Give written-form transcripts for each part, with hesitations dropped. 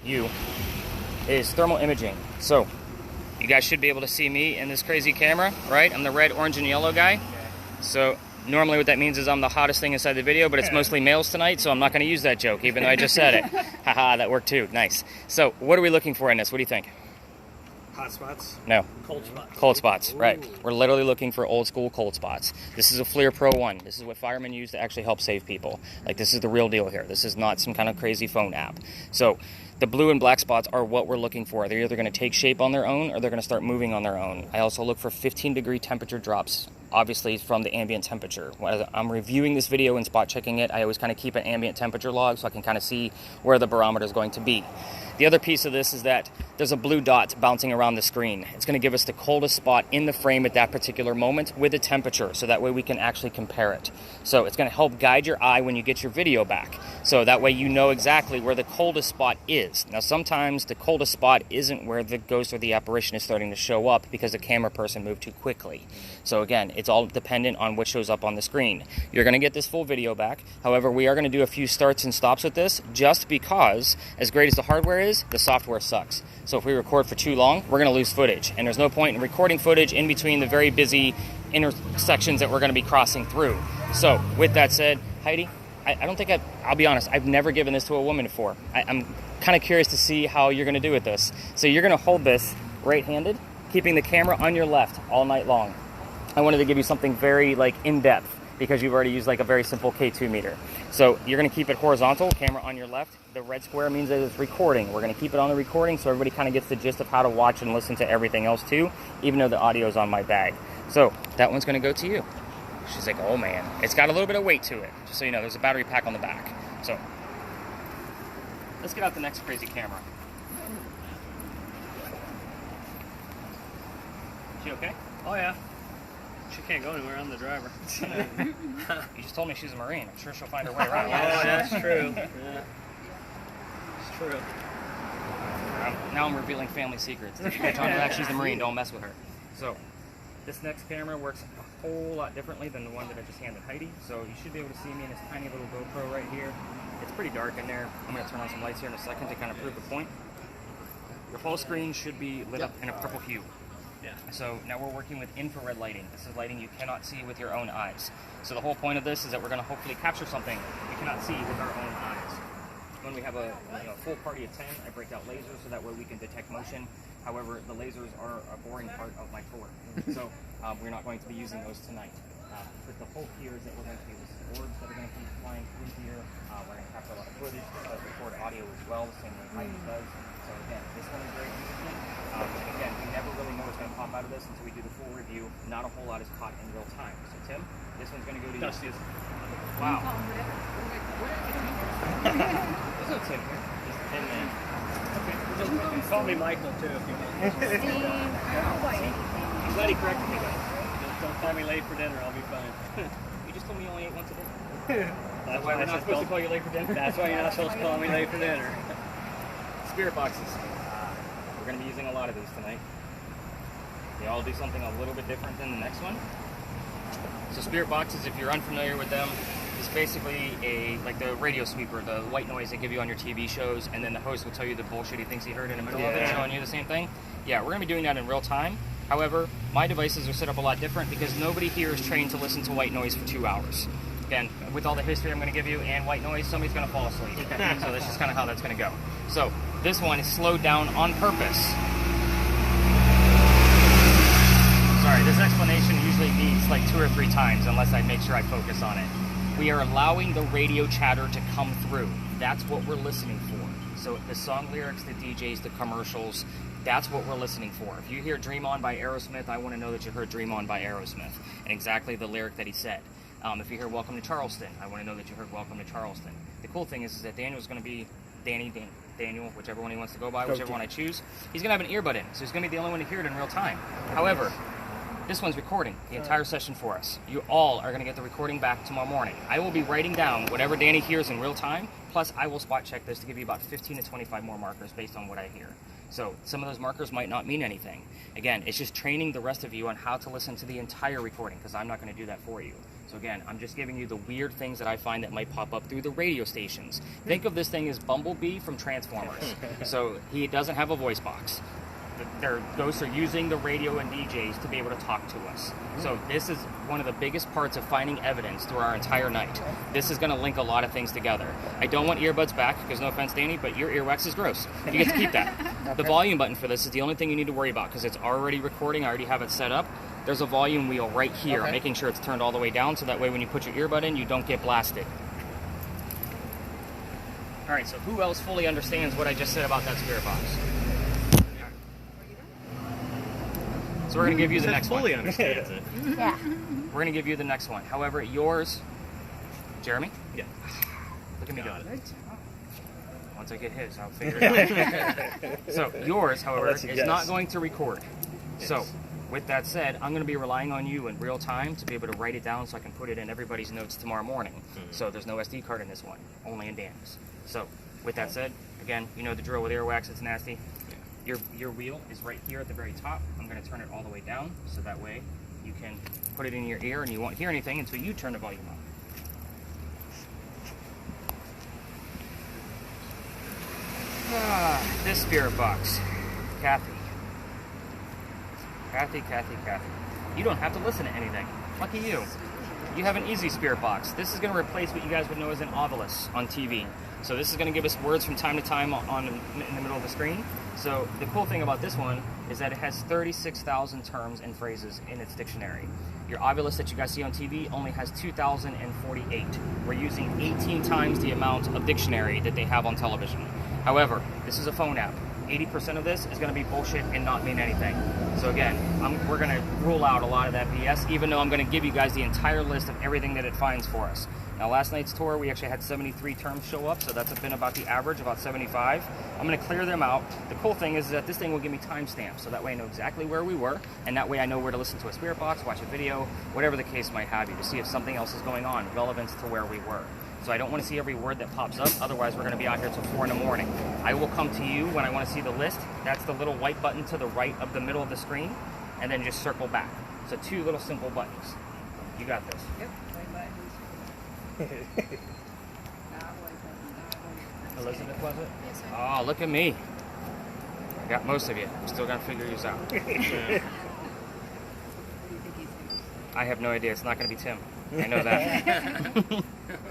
you is thermal imaging. So you guys should be able to see me in this crazy camera, right? I'm the red, orange, and yellow guy. So normally what that means is I'm the hottest thing inside the video, but it's mostly males tonight, so I'm not going to use that joke, even though I just said it. Haha, that worked too. Nice. So what are we looking for in this? What do you think? Hot spots? No. Cold spots. Cold spots, Ooh. right. We're literally looking for old school cold spots. This is a FLIR Pro 1. This is what firemen use to actually help save people. Like, this is the real deal here. This is not some kind of crazy phone app. So the blue and black spots are what we're looking for. They're either going to take shape on their own or they're going to start moving on their own. I also look for 15-degree temperature drops, obviously from the ambient temperature. When I'm reviewing this video and spot checking it, I always kind of keep an ambient temperature log so I can kind of see where the barometer is going to be. The other piece of this is that there's a blue dot bouncing around the screen. It's going to give us the coldest spot in the frame at that particular moment with the temperature, so that way we can actually compare it. So it's going to help guide your eye when you get your video back. So that way you know exactly where the coldest spot is. Now sometimes the coldest spot isn't where the ghost or the apparition is starting to show up because the camera person moved too quickly. So again, it's all dependent on what shows up on the screen. You're going to get this full video back. However, we are going to do a few starts and stops with this just because, as great as the hardware is, the software sucks. So if we record for too long, we're going to lose footage. And there's no point in recording footage in between the very busy intersections that we're going to be crossing through. So with that said, Heidi, I don't think I'll be honest, I've never given this to a woman before. I'm kind of curious to see how you're going to do with this. So you're going to hold this right-handed, keeping the camera on your left all night long. I wanted to give you something very in-depth because you've already used a very simple K2 meter. So you're going to keep it horizontal, camera on your left. The red square means that it's recording. We're going to keep it on the recording so everybody kind of gets the gist of how to watch and listen to everything else too, even though the audio is on my bag. So that one's going to go to you. She's like, oh man, it's got a little bit of weight to it. Just so you know, there's a battery pack on the back. So let's get out the next crazy camera. She okay? Oh yeah. She can't go anywhere. I'm the driver. You just told me she's a Marine. I'm sure she'll find her way around. Oh, that's true. Yeah. It's true. Now I'm revealing family secrets. If you catch on to that, she's a Marine. Don't mess with her. So this next camera works a whole lot differently than the one that I just handed Heidi. So you should be able to see me in this tiny little GoPro right here. It's pretty dark in there. I'm going to turn on some lights here in a second to kind of prove the point. Your whole screen should be lit up in a purple hue. Yeah. So now we're working with infrared lighting. This is lighting you cannot see with your own eyes. So the whole point of this is that we're going to hopefully capture something we cannot see with our own eyes. When we have a full party of 10, I break out lasers so that way we can detect motion. However, the lasers are a boring part of my tour. So we're not going to be using those tonight. But the whole here is that we're going to use orbs that are going to be flying through here. We're going to capture a lot of footage. It does record audio as well, the same way Heidi does. So again, this one is very interesting. And again, we never really know what's going to pop out of this until we do the full review. Not a whole lot is caught in real time. So Tim, this one's going to go to you. Dusty's. Wow. There's no Tim here. Just Tim man. Okay. Call me Michael too if you want. I'm glad he corrected me though. Just don't call me late for dinner. I'll be fine. You just told me you only ate once a day. That's why we're not supposed to call you late for dinner? That's why you're not supposed to call me late for dinner. Spirit boxes. We're going to be using a lot of these tonight. They all do something a little bit different than the next one. So spirit boxes, if you're unfamiliar with them, is basically like the radio sweeper, the white noise they give you on your TV shows, and then the host will tell you the bullshit he thinks he heard in the middle of it, showing you the same thing. Yeah, we're going to be doing that in real time. However, my devices are set up a lot different because nobody here is trained to listen to white noise for 2 hours. Again, with all the history I'm going to give you and white noise, somebody's going to fall asleep. So that's just kind of how that's going to go. So this one is slowed down on purpose. Sorry, this explanation usually needs like 2 or 3 times unless I make sure I focus on it. We are allowing the radio chatter to come through. That's what we're listening for. So the song lyrics, the DJs, the commercials, that's what we're listening for. If you hear Dream On by Aerosmith, I want to know that you heard Dream On by Aerosmith and exactly the lyric that he said. If you hear Welcome to Charleston, I want to know that you heard Welcome to Charleston. The cool thing is that Daniel's going to be Daniel, whichever one he wants to go by, whichever one I choose. He's going to have an earbud in, so he's going to be the only one to hear it in real time. However, this one's recording the entire session for us. You all are going to get the recording back tomorrow morning. I will be writing down whatever Danny hears in real time, plus I will spot check this to give you about 15 to 25 more markers based on what I hear. So some of those markers might not mean anything. Again, it's just training the rest of you on how to listen to the entire recording, because I'm not going to do that for you. So again, I'm just giving you the weird things that I find that might pop up through the radio stations. Think of this thing as Bumblebee from Transformers. So he doesn't have a voice box. Their ghosts are using the radio and DJs to be able to talk to us. So this is one of the biggest parts of finding evidence through our entire night. This is going to link a lot of things together. I don't want earbuds back, because no offense, Danny, but your earwax is gross. You get to keep that. The volume button for this is the only thing you need to worry about, because it's already recording. I already have it set up. There's a volume wheel right here, making sure it's turned all the way down, so that way when you put your earbud in, you don't get blasted. All right, so who else fully understands what I just said about that spirit box? So we're going to give you the next one. Fully understands it. Yeah. We're going to give you the next one. However, yours, Jeremy? Yeah. Look at me Got go. it. Once I get his, I'll figure it out. So yours, however, I'll is let you guess. not going to record. Yes. So with that said, I'm going to be relying on you in real time to be able to write it down so I can put it in everybody's notes tomorrow morning. So there's no SD card in this one, only in Dan's. So with that said, again, you know the drill with earwax, it's nasty. Your wheel is right here at the very top. I'm going to turn it all the way down, so that way you can put it in your ear and you won't hear anything until you turn the volume up. This spirit box. Kathy. You don't have to listen to anything. Lucky you. You have an easy spirit box. This is going to replace what you guys would know as an ovilus on TV. So this is going to give us words from time to time in the middle of the screen. So the cool thing about this one is that it has 36,000 terms and phrases in its dictionary. Your ovilus that you guys see on TV only has 2,048. We're using 18 times the amount of dictionary that they have on television. However, this is a phone app. 80% of this is going to be bullshit and not mean anything. So again, we're going to rule out a lot of that BS, even though I'm going to give you guys the entire list of everything that it finds for us. Now, last night's tour, we actually had 73 terms show up, so that's been about the average, about 75. I'm going to clear them out. The cool thing is that this thing will give me timestamps, so that way I know exactly where we were, and that way I know where to listen to a spirit box, watch a video, whatever the case might have you, to see if something else is going on, relevant to where we were. So I don't want to see every word that pops up, otherwise we're going to be out here till 4 in the morning. I will come to you when I want to see the list. That's the little white button to the right of the middle of the screen, and then just circle back. So 2 little simple buttons. You got this. Yep. Elizabeth, was it? Yes, sir. Oh, look at me. I got most of you. I'm still got to figure these out. I have no idea. It's not going to be Tim. I know that.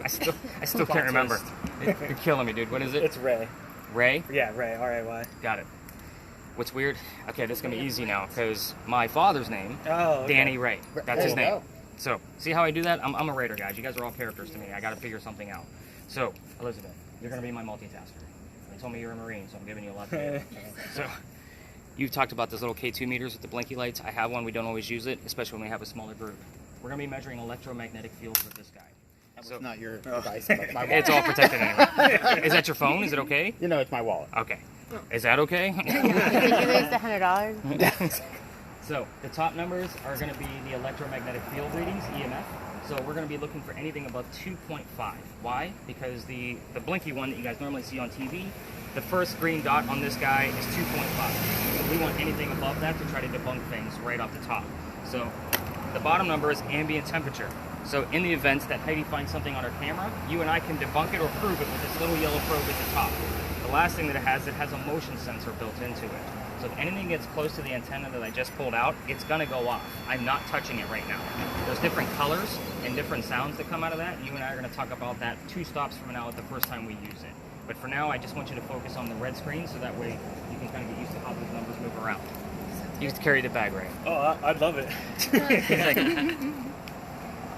I still can't remember. You're killing me, dude. What is it? It's Ray. Ray? Yeah, Ray. R-A-Y. Got it. What's weird? Okay, this is going to be easy now, because my father's name, Oh, okay. Danny Ray. That's his There you name. go. So, see how I do that? I'm a Raider, guys. You guys are all characters to me. I got to figure something out. So, Elizabeth, you're going to be my multitasker. They told me you're a Marine, so I'm giving you a lot to do. So, you've talked about those little K2 meters with the blinky lights. I have one. We don't always use it, especially when we have a smaller group. We're going to be measuring electromagnetic fields with this guy. That was So- not your device, but my wallet. It's all protected anyway. Is that your phone? Is it okay? You know, it's my wallet. Okay. Is that okay? Did you lose the $100? So the top numbers are going to be the electromagnetic field readings, EMF. So we're going to be looking for anything above 2.5. Why? Because the blinky one that you guys normally see on TV, the first green dot on this guy is 2.5. So we want anything above that to try to debunk things right off the top. So the bottom number is ambient temperature. So in the event that Heidi finds something on her camera, you and I can debunk it or prove it with this little yellow probe at the top. The last thing that it has a motion sensor built into it. So if anything gets close to the antenna that I just pulled out, it's gonna go off. I'm not touching it right now. There's different colors and different sounds that come out of that. You and I are gonna talk about that 2 stops from now at the first time we use it. But for now, I just want you to focus on the red screen so that way you can kind of get used to how those numbers move around. You have to carry the bag, right? Oh, I'd love it.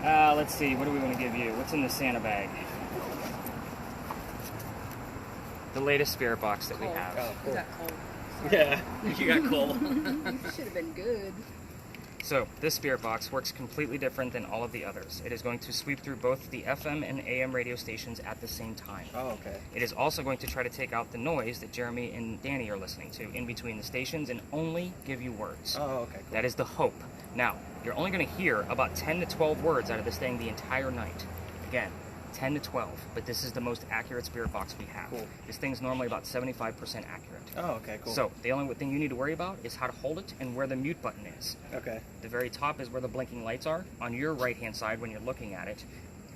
Let's see, what do we want to give you? What's in the Santa bag? The latest spirit box that we have. Oh, You got cold. Yeah, you got cold. Should have been good. So, this spirit box works completely different than all of the others. It is going to sweep through both the FM and AM radio stations at the same time. Oh, okay. It is also going to try to take out the noise that Jeremy and Danny are listening to in between the stations and only give you words. Oh, okay. Cool. That is the hope. Now, you're only going to hear about 10 to 12 words out of this thing the entire night. Again, 10 to 12, but this is the most accurate spirit box we have. Cool. This thing's normally about 75% accurate. Oh, okay, cool. So the only thing you need to worry about is how to hold it and where the mute button is. Okay. The very top is where the blinking lights are. On your right-hand side, when you're looking at it,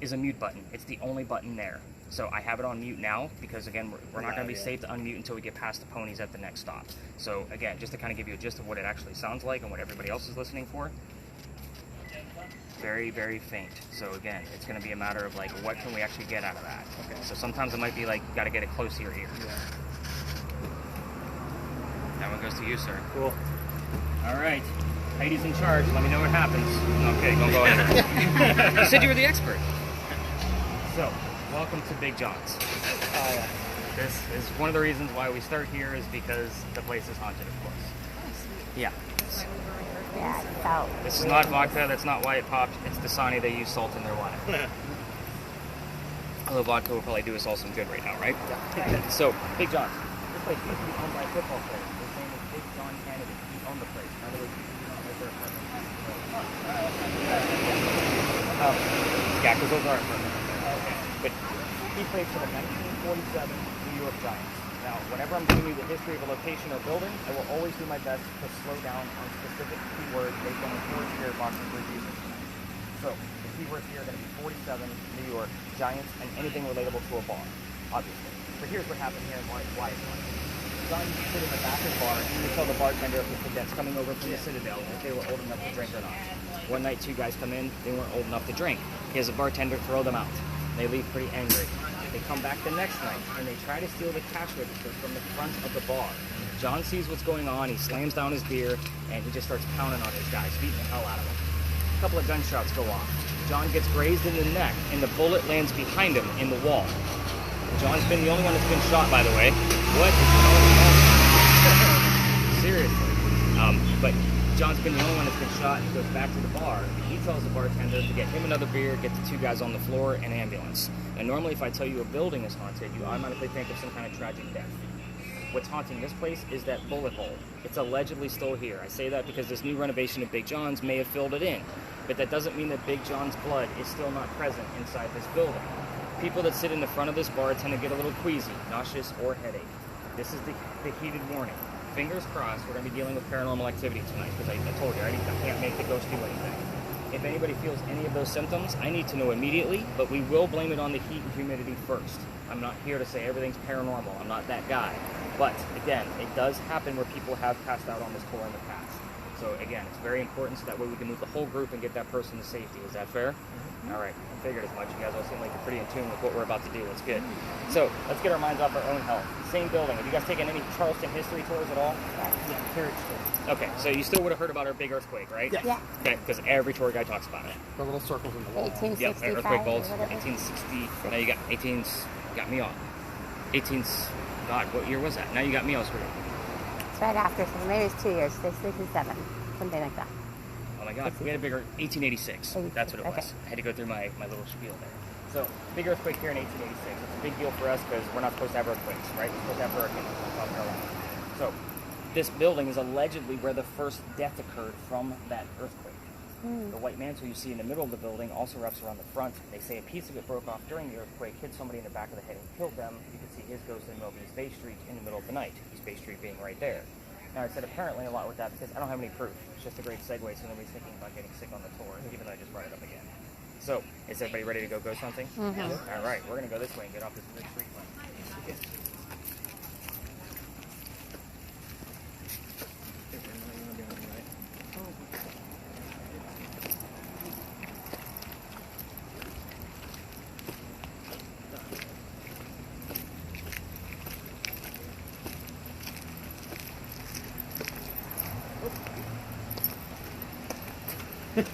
is a mute button. It's the only button there. So I have it on mute now because, again, we're not going to be safe to unmute until we get past the ponies at the next stop. So, again, just to kind of give you a gist of what it actually sounds like and what everybody else is listening for. Very, very faint. So, again, it's going to be a matter of, like, what can we actually get out of that? Okay. So sometimes it might be, like, got to get it close to your ear. Yeah. That one goes to you, sir. Cool. All right. Heidi's in charge. Let me know what happens. Okay, don't go ahead. You said you were the expert. So, welcome to Big John's. Oh, yeah. This is one of the reasons why we start here is because the place is haunted, of course. Yeah. Yeah, it felt. This is not vodka. That's not why it popped. It's Dasani. They use salt in their water. Although vodka will probably do us all some good right now, right? Yeah. So, Big John's. This place used to be owned by a football player. His name is Big John Kennedy. He owned the place. Now, there was their apartment. Yeah, because those are apartments. Okay. But he played for the 1947 New York Giants. Now, whenever I'm giving you the history of a location or building, I will always do my best to slow down on specific keywords based on the four spirit boxes we're using tonight. So, the keywords here are going to be 47, New York, Giants, and anything relatable to a bar, obviously. But here's what happened here and why it's funny. John used to sit in the back of the bar, and you tell the bartender if the cadets coming over from the Citadel if they were old enough to drink or not. One night, two guys come in, they weren't old enough to drink. He has a bartender throw them out. They leave pretty angry. They come back the next night, and they try to steal the cash register from the front of the bar. John sees what's going on, he slams down his beer, and he just starts pounding on his guys, beating the hell out of them. A couple of gunshots go off. John gets grazed in the neck, and the bullet lands behind him in the wall. John's been the only one that's been shot, by the way. What is going on? Seriously. But John's been the only one that's been shot, and he goes back to the bar. He tells the bartender to get him another beer, get the two guys on the floor, and ambulance. And normally if I tell you a building is haunted, you automatically think of some kind of tragic death. What's haunting this place is that bullet hole. It's allegedly still here. I say that because this new renovation of Big John's may have filled it in. But that doesn't mean that Big John's blood is still not present inside this building. People that sit in the front of this bar tend to get a little queasy, nauseous, or headache. This is the heated warning. Fingers crossed, we're going to be dealing with paranormal activity tonight, because I told you, I can't make the ghost do anything. If anybody feels any of those symptoms, I need to know immediately, but we will blame it on the heat and humidity first. I'm not here to say everything's paranormal. I'm not that guy. But, again, it does happen where people have passed out on this tour in the past. So, again, it's very important so that way we can move the whole group and get that person to safety. Is that fair? Mm-hmm. All right. I figured as much. You guys all seem like you're pretty in tune with what we're about to do. That's good. So, let's get our minds off our own health. Same building. Have you guys taken any Charleston history tours at all? Yeah, carriage tour. Okay, so you still would have heard about our big earthquake, right? Yeah. Yeah. Okay, because every tour guide talks about it. The little circles in the wall. 1865. Yep, earthquake bolts, or whatever. 1860. Now you got 18's, got me on. 18's, God, what year was that? Now you got me all screwed up. It's right after, so maybe it's 2 years, 67, something like that. Oh my God, we had a bigger 1886. That's what it was. Okay. I had to go through my little spiel there. So, big earthquake here in 1886. It's a big deal for us because we're not supposed to have earthquakes, right? We're supposed to have hurricanes in South Carolina. So, this building is allegedly where the first death occurred from that earthquake. The white mantle you see in the middle of the building also wraps around the front. They say a piece of it broke off during the earthquake, hit somebody in the back of the head and killed them. You can see his ghost in the middle of East Bay Street in the middle of the night. East Bay Street being right there. Now, I said apparently a lot with that because I don't have any proof. It's just a great segue so nobody's thinking about getting sick on the tour, even though I just brought it up again. So, is everybody ready to go something? Mm-hmm. All right, we're going to go this way and get off this big street one.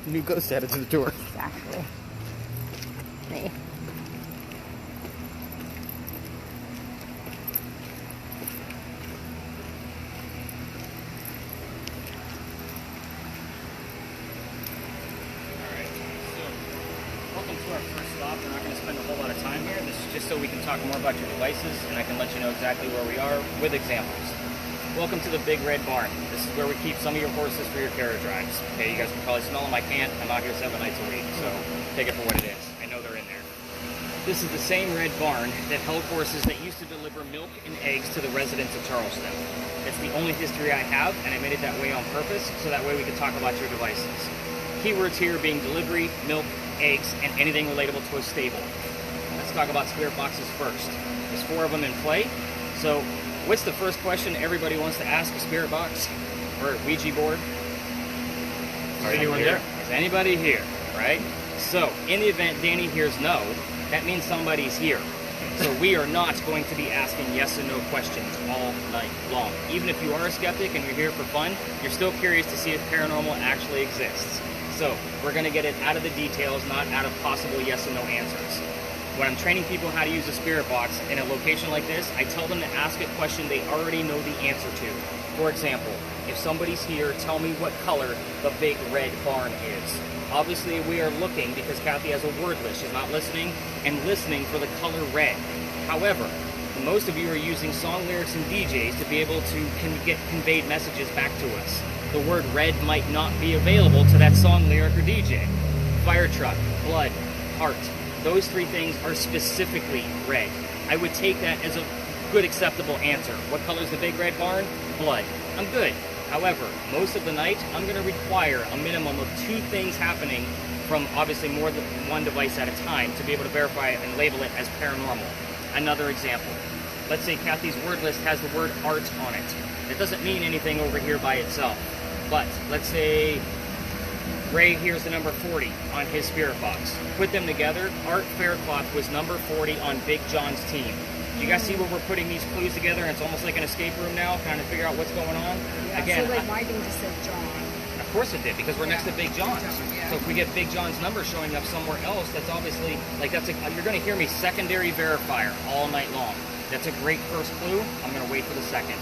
New ghost added to the tour. Exactly. Me. Welcome to our first stop. We're not going to spend a whole lot of time here. This is just so we can talk more about your devices and I can let you know exactly where we are with examples. Welcome to the Big Red Barn. This is where we keep some of your horses for your carriage rides. Okay, you guys can probably smell them. I can't. I'm out here 7 nights a week, so take it for what it is. I know they're in there. This is the same red barn that held horses that used to deliver milk and eggs to the residents of Charleston. It's the only history I have, and I made it that way on purpose, so that way we can talk about your devices. Keywords here being delivery, milk, eggs, and anything relatable to a stable. Let's talk about spirit boxes first. There's 4 of them in play. So, what's the first question everybody wants to ask a spirit box or a Ouija board? Is anyone there? Is anybody here? Right? So, in the event Danny hears no, that means somebody's here. So we are not going to be asking yes and no questions all night long. Even if you are a skeptic and you're here for fun, you're still curious to see if paranormal actually exists. So we're going to get it out of the details, not out of possible yes and no answers. When I'm training people how to use a spirit box in a location like this, I tell them to ask a question they already know the answer to. For example, if somebody's here, tell me what color the big red barn is. Obviously, we are looking because Kathy has a word list. She's not listening and listening for the color red. However, most of you are using song lyrics and DJs to be able to get conveyed messages back to us. The word red might not be available to that song lyric or DJ. Fire truck, blood, heart. Those 3 things are specifically red. I would take that as a good acceptable answer. What color is the big red barn? Blood. I'm good. However, most of the night, I'm going to require a minimum of 2 things happening from obviously more than one device at a time to be able to verify and label it as paranormal. Another example. Let's say Kathy's word list has the word art on it. It doesn't mean anything over here by itself. But let's say Ray hears the number 40 on his spirit box. Put them together. Art Faircloth was number 40 on Big John's team. You guys see where we're putting these clues together, and it's almost like an escape room now, trying to figure out what's going on? Yeah, Again, so like my thing just said John. of course it did, because we're next to Big John's. Yeah. So if we get Big John's number showing up somewhere else, that's obviously, like you're going to hear me secondary verifier all night long. That's a great first clue. I'm going to wait for the second.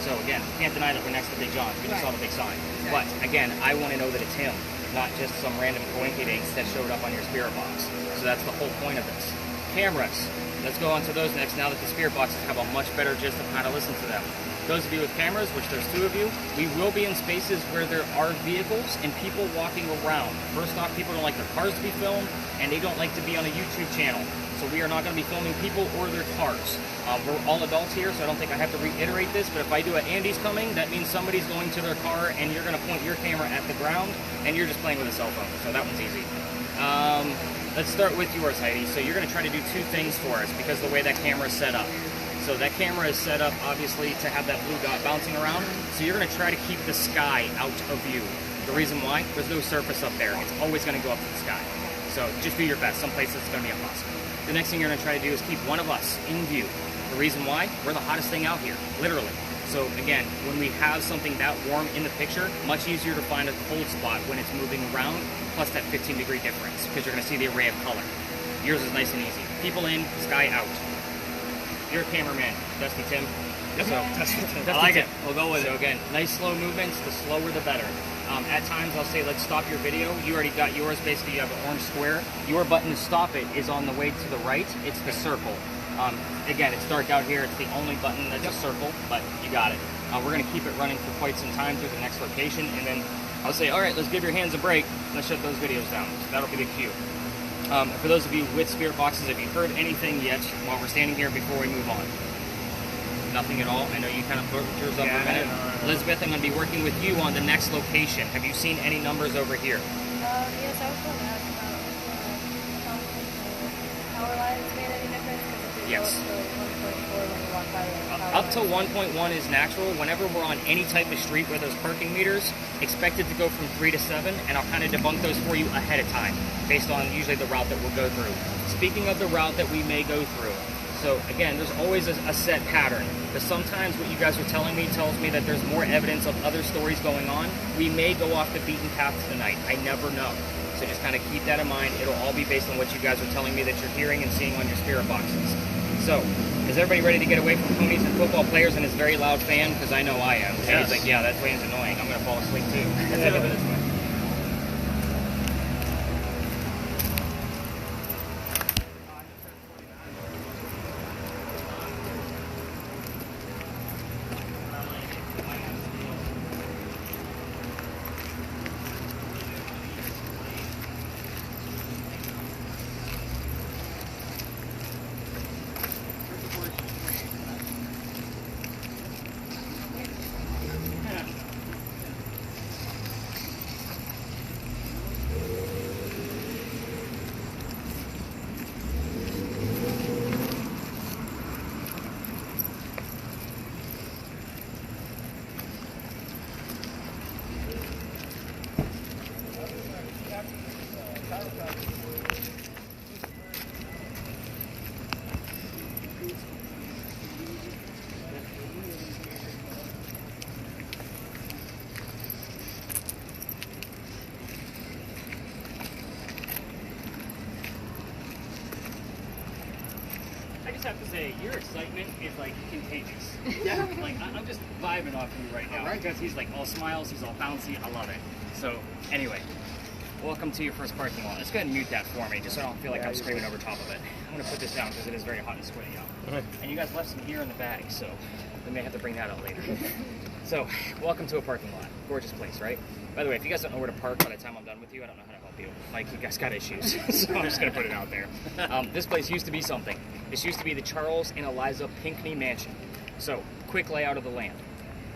So again, can't deny that we're next to Big John's. We just saw the big sign. Exactly. But again, I want to know that it's him, not just some random coincidence that showed up on your spirit box. So that's the whole point of this. Cameras. Let's go on to those next now that the spirit boxes have a much better gist of how to listen to them. Those of you with cameras, which there's 2 of you, we will be in spaces where there are vehicles and people walking around. First off, people don't like their cars to be filmed, and they don't like to be on a YouTube channel. So we are not going to be filming people or their cars. We're all adults here, so I don't think I have to reiterate this, but if I do a Andy's coming, that means somebody's going to their car and you're going to point your camera at the ground, and you're just playing with a cell phone. So that one's easy. Let's start with yours, Heidi. So you're going to try to do 2 things for us because of the way that camera is set up. So that camera is set up, obviously, to have that blue dot bouncing around. So you're going to try to keep the sky out of view. The reason why? There's no surface up there. It's always going to go up to the sky. So just do your best. Some places it's going to be impossible. The next thing you're going to try to do is keep one of us in view. The reason why? We're the hottest thing out here, literally. So again, when we have something that warm in the picture, much easier to find a cold spot when it's moving around, plus that 15-degree difference, because you're going to see the array of color. Yours is nice and easy. People in, sky out. You're a cameraman, Dusty Tim. Yep. So, Dusty Dusty I like Tim. it. We'll go with So it. again, nice slow movements. The slower the better. At times I'll say, let's stop your video. You already got yours. Basically, you have an orange square. Your button to stop it is on the way to the right. It's the circle. Again, it's dark out here. It's the only button that's a circle, but you got it. We're going to keep it running for quite some time through the next location, and then I'll say, all right, let's give your hands a break. Let's shut those videos down. So that'll be the cue. For those of you with spirit boxes, have you heard anything yet while we're standing here before we move on? Nothing at all? I know you kind of flirted yours up for a minute. Elizabeth, I'm going to be working with you on the next location. Have you seen any numbers over here? Yes, I was going to ask about power lines made any difference? Because if you Yes. go up to 1.4 when you walk by the power Up to lines. 1.1 is natural. Whenever we're on any type of street where there's parking meters, expect it to go from 3 to 7, and I'll kind of debunk those for you ahead of time, based on usually the route that we'll go through. Speaking of the route that we may go through, so again, there's always a set pattern. But sometimes what you guys are telling me tells me that there's more evidence of other stories going on. We may go off the beaten path tonight. I never know. So just kind of keep that in mind. It'll all be based on what you guys are telling me that you're hearing and seeing on your spirit boxes. So, is everybody ready to get away from ponies and football players and his very loud fan? Because I know I am. So Yes. he's like, yeah, that fan's annoying. I'm going to fall asleep too. Let's head over this way. have to say, your excitement is like contagious. Yeah. Like I'm just vibing off you right now because he's like all smiles, he's all bouncy. I love it. So anyway, welcome to your first parking lot. Let's go ahead and mute that for me, just so I don't feel like I'm screaming over top of it. I'm gonna put this down because it is very hot and sweaty out. And you guys left some gear in the bag, so we may have to bring that out later. So, welcome to a parking lot. Gorgeous place, right? By the way, if you guys don't know where to park by the time I'm done with you, I don't know how to help you. Like, you guys got issues, so I'm just going to put it out there. This place used to be something. This used to be the Charles and Eliza Pinckney Mansion. So, quick layout of the land.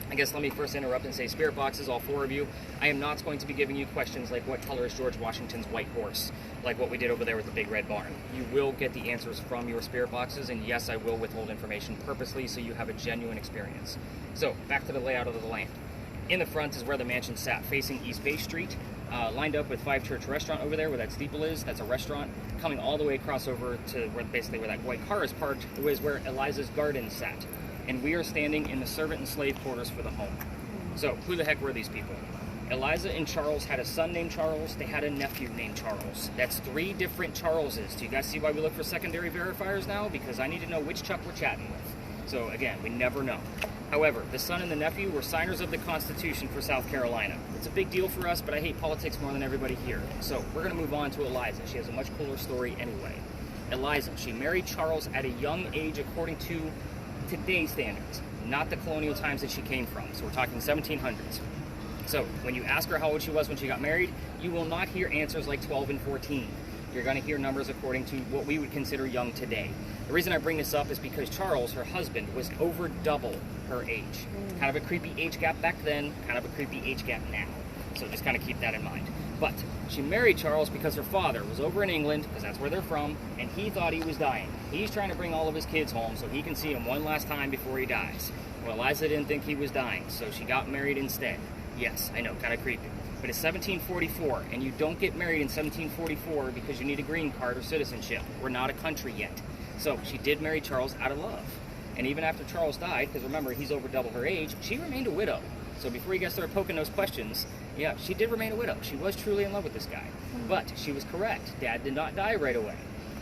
I guess let me first interrupt and say, Spirit Boxes, all four of you, I am not going to be giving you questions like what color is George Washington's white horse, like what we did over there with the Big Red Barn. You will get the answers from your Spirit Boxes, and yes, I will withhold information purposely so you have a genuine experience. So, back to the layout of the land. In the front is where the mansion sat, facing East Bay Street, lined up with Five Church Restaurant over there where that steeple is. That's a restaurant. Coming all the way across over to where basically where that white car is parked was where Eliza's garden sat. And we are standing in the servant and slave quarters for the home. So, who the heck were these people? Eliza and Charles had a son named Charles. They had a nephew named Charles. That's 3 different Charleses. Do you guys see why we look for secondary verifiers now? Because I need to know which Chuck we're chatting with. So, again, we never know. However, the son and the nephew were signers of the Constitution for South Carolina. It's a big deal for us, but I hate politics more than everybody here. So, we're going to move on to Eliza. She has a much cooler story anyway. Eliza, she married Charles at a young age according to today's standards, not the colonial times that she came from. So we're talking 1700s. So when you ask her how old she was when she got married, you will not hear answers like 12 and 14. You're going to hear numbers according to what we would consider young today. The reason I bring this up is because Charles, her husband, was over double her age. Kind of a creepy age gap back then, kind of a creepy age gap now. So just kind of keep that in mind. But she married Charles because her father was over in England, because that's where they're from, and he thought he was dying. He's trying to bring all of his kids home so he can see them one last time before he dies. Well, Eliza didn't think he was dying, so she got married instead. Yes, I know, kind of creepy. But it's 1744, and you don't get married in 1744 because you need a green card or citizenship. We're not a country yet. So she did marry Charles out of love. And even after Charles died, because remember, he's over double her age, she remained a widow. So before you guys start poking those questions, yeah, she did remain a widow. She was truly in love with this guy. But she was correct. Dad did not die right away.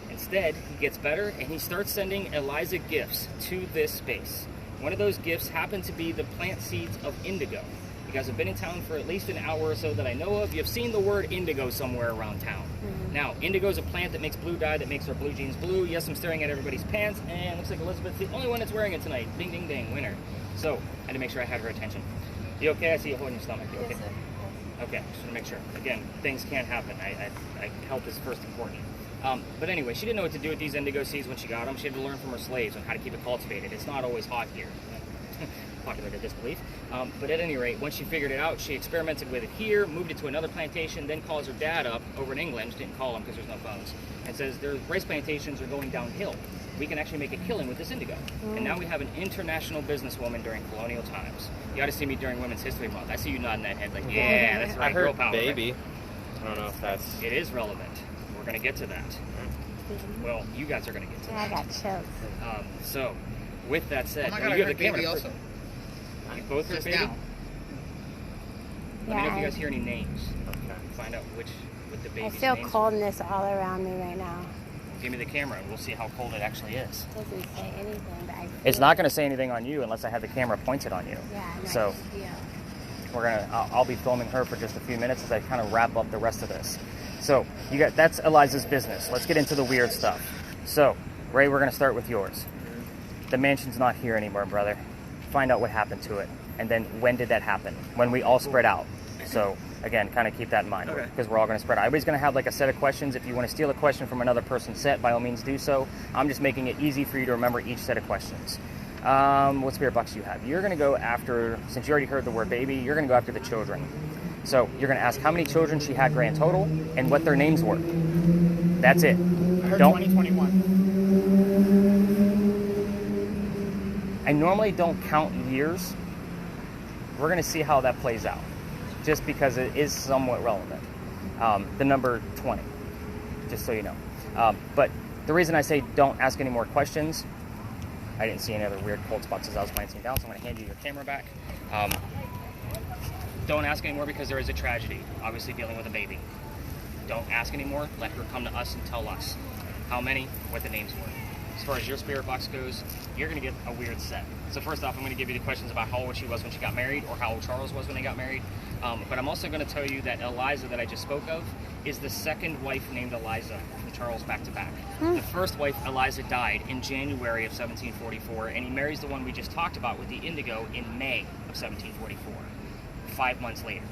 Instead, he gets better, and he starts sending Eliza gifts to this space. One of those gifts happened to be the plant seeds of indigo. You guys have been in town for at least an hour or so that I know of. You've seen the word indigo somewhere around town. Now, indigo is a plant that makes blue dye that makes our blue jeans blue. Yes, I'm staring at everybody's pants, and looks like Elizabeth's the only one that's wearing it tonight. Ding, ding, ding, winner. So, I had to make sure I had her attention. You okay? I see you holding your stomach. You okay? Yes, sir. Okay, just want to make sure. Again, things can happen. Health is first important. But anyway, she didn't know what to do with these indigo seeds when she got them. She had to learn from her slaves on how to keep it cultivated. It's not always hot here. Popular to disbelief. But at any rate, once she figured it out, she experimented with it here, moved it to another plantation, then calls her dad up over in England. She didn't call him because there's no phones. And says, their rice plantations are going downhill. We can actually make a killing with this indigo. And now we have an international businesswoman during colonial times. You ought to see me during Women's History Month. I see you nodding that head like, yeah, that's right, I girl heard power. baby. I don't know if that's... It is relevant. We're going to get to that. Well, you guys are going to get to I that. got chills. So, with that said, Oh my now God, I you have heard the camera. baby also. You both heard Just baby? now. Let me know if you Yeah, guys hear any names. Okay. Find out what the I baby's feel names coldness all around me right now. are. Give me the camera and we'll see how cold it actually is. It doesn't say anything, but I feel It's not going to say anything on you unless I have the camera pointed on you. Yeah, no, So yeah. I'll be filming her for just a few minutes as I kind of wrap up the rest of this. So that's Eliza's business. Let's get into the weird stuff. So Ray, we're going to start with yours. The mansion's not here anymore, brother. Find out what happened to it, and then when did that happen? When we all spread out. So again, kind of keep that in mind because we're all going to spread out. Everybody's going to have like a set of questions. If you want to steal a question from another person's set, by all means do so. I'm just making it easy for you to remember each set of questions. What spirit box do you have? You're going to go after, since you already heard the word baby, you're going to go after the children. So you're going to ask how many children she had grand total and what their names were. That's it. I heard 2021. I normally don't count years. We're going to see how that plays out, just because it is somewhat relevant. The number 20, just so you know. But the reason I say don't ask any more questions, I didn't see any other weird cold spots as I was glancing down, so I'm going to hand you your camera back. Don't ask anymore because there is a tragedy, obviously dealing with a baby. Don't ask anymore. Let her come to us and tell us how many, what the names were. as far as your spirit box goes, you're going to get a weird set. So first off, I'm going to give you the questions about how old she was when she got married, or how old Charles was when they got married. But I'm also going to tell you that Eliza that I just spoke of is the second wife named Eliza from Charles back to back. The first wife, Eliza, died in January of 1744, and he marries the one we just talked about with the indigo in May of 1744, 5 months later.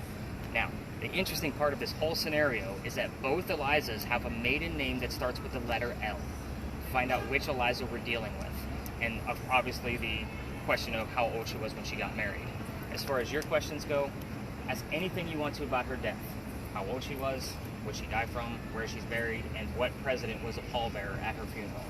Now, the interesting part of this whole scenario is that both Elizas have a maiden name that starts with the letter L. Find out which Eliza we're dealing with. And obviously the question of how old she was when she got married. As far as your questions go, ask anything you want to about her death. How old she was, what she died from, where she's buried, and what president was a pallbearer at her funeral.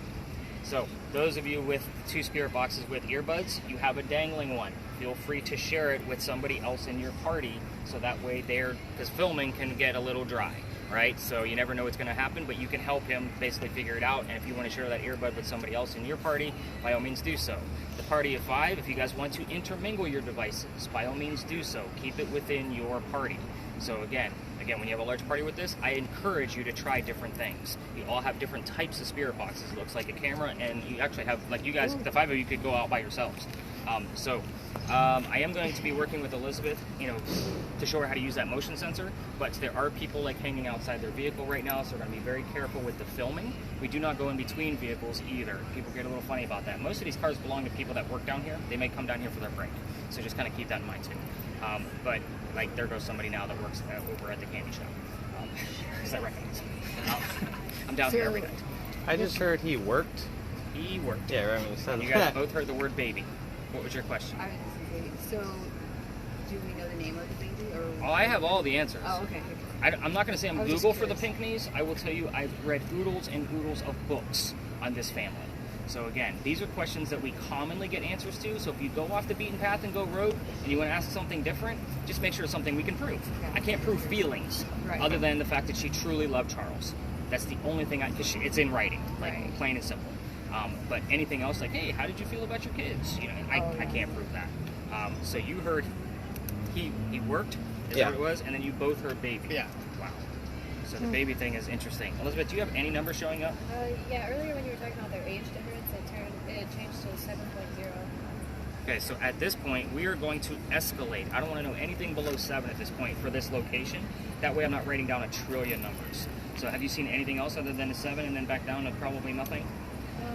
So, those of you with 2 spirit boxes with earbuds, you have a dangling one. Feel free to share it with somebody else in your party, so that way because filming can get a little dry, right? So you never know what's going to happen, but you can help him basically figure it out. And if you want to share that earbud with somebody else in your party, by all means do so. The party of 5, if you guys want to intermingle your devices, by all means do so. Keep it within your party. So again, when you have a large party with this, I encourage you to try different things. You all have different types of spirit boxes. It looks like a camera, and you actually have, like you guys, the 5 of you could go out by yourselves. I am going to be working with Elizabeth, to show her how to use that motion sensor, but there are people like hanging outside their vehicle right now, so we're going to be very careful with the filming. We do not go in between vehicles either. People get a little funny about that. Most of these cars belong to people that work down here. They may come down here for their break, so just kind of keep that in mind too. But like, there goes somebody now that works over at the candy shop. Because I recognize him. I'm down here every night. I just heard he worked. He worked. Yeah, right. It sounds You guys both heard the word baby. What was your question? So, do we know the name of the baby? Or? Oh, I have all the answers. Oh, okay. I'm not going to say I'm I was just Google for the curious. Pinckneys. I will tell you I've read oodles and oodles of books on this family. So again, these are questions that we commonly get answers to. So if you go off the beaten path and go rogue, and you want to ask something different, just make sure it's something we can prove. Yeah. I can't prove feelings, Right. other than the fact that she truly loved Charles. That's the only thing it's in writing, like Right. plain and simple. But anything else, like, hey, how did you feel about your kids? I can't prove that. So you heard he worked, is Yeah. what it was, and then you both heard baby. Yeah. Wow. So the baby thing is interesting. Elizabeth, do you have any numbers showing up? Yeah, earlier when you were talking about their age difference, it changed to 7.0. Okay, so at this point, we are going to escalate. I don't want to know anything below 7 at this point for this location. That way I'm not writing down a trillion numbers. So have you seen anything else other than a 7 and then back down to probably nothing?